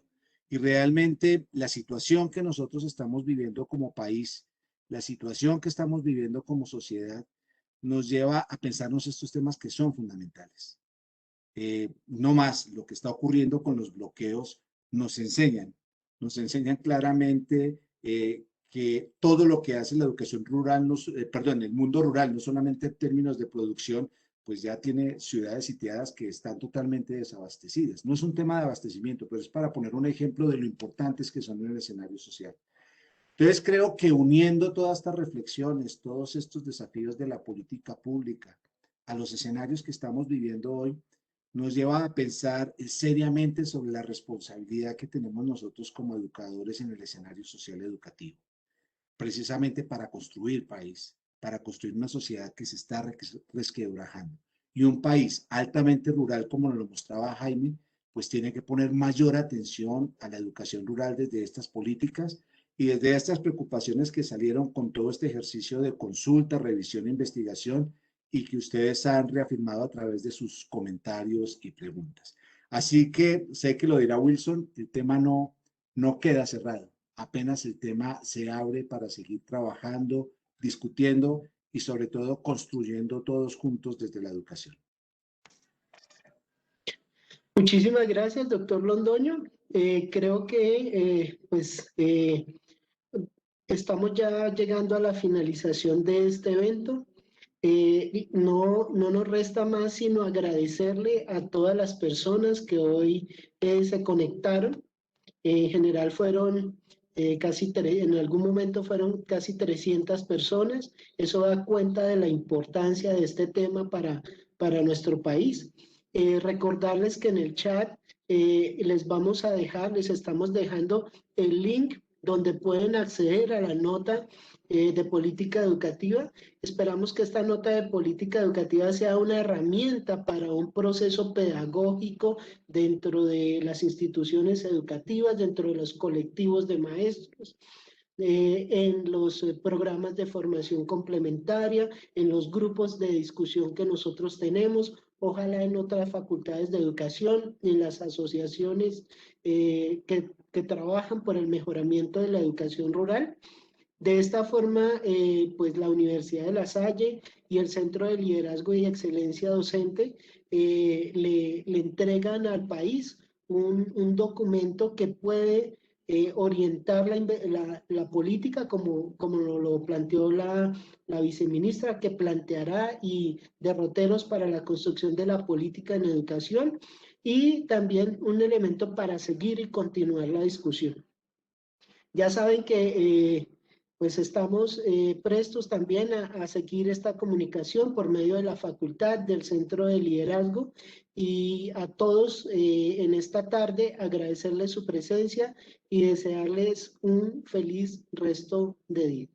Y realmente la situación que nosotros estamos viviendo como país, la situación que estamos viviendo como sociedad, nos lleva a pensarnos estos temas que son fundamentales. No más lo que está ocurriendo con los bloqueos nos enseñan claramente que todo lo que hace la educación rural, perdón, el mundo rural, no solamente en términos de producción, pues ya tiene ciudades sitiadas que están totalmente desabastecidas. No es un tema de abastecimiento, pero es para poner un ejemplo de lo importantes que son en el escenario social. Entonces creo que uniendo todas estas reflexiones, todos estos desafíos de la política pública a los escenarios que estamos viviendo hoy, nos lleva a pensar seriamente sobre la responsabilidad que tenemos nosotros como educadores en el escenario social educativo, precisamente para construir país, para construir una sociedad que se está resquebrajando. Y un país altamente rural, como nos lo mostraba Jaime, pues tiene que poner mayor atención a la educación rural desde estas políticas y desde estas preocupaciones que salieron con todo este ejercicio de consulta, revisión e investigación, y que ustedes han reafirmado a través de sus comentarios y preguntas. Así que sé que lo dirá Wilson, el tema no queda cerrado, apenas el tema se abre para seguir trabajando, discutiendo y sobre todo construyendo todos juntos desde la educación. Muchísimas gracias, doctor Londoño. Creo que estamos ya llegando a la finalización de este evento. No nos resta más sino agradecerle a todas las personas que hoy se conectaron. En general fueron en algún momento fueron casi 300 personas. Eso da cuenta de la importancia de este tema para nuestro país. Recordarles que en el chat les estamos dejando el link donde pueden acceder a la nota de política educativa. Esperamos que esta nota de política educativa sea una herramienta para un proceso pedagógico dentro de las instituciones educativas, dentro de los colectivos de maestros, en los programas de formación complementaria, en los grupos de discusión que nosotros tenemos, ojalá en otras facultades de educación, en las asociaciones que trabajan por el mejoramiento de la educación rural. De esta forma, pues la Universidad de La Salle y el Centro de Liderazgo y Excelencia Docente le entregan al país un documento que puede orientar la política como lo planteó la viceministra, que planteará y derroteros para la construcción de la política en educación, y también un elemento para seguir y continuar la discusión. Ya saben que pues estamos prestos también a seguir esta comunicación por medio de la facultad, del Centro de Liderazgo, y a todos en esta tarde agradecerles su presencia y desearles un feliz resto de día.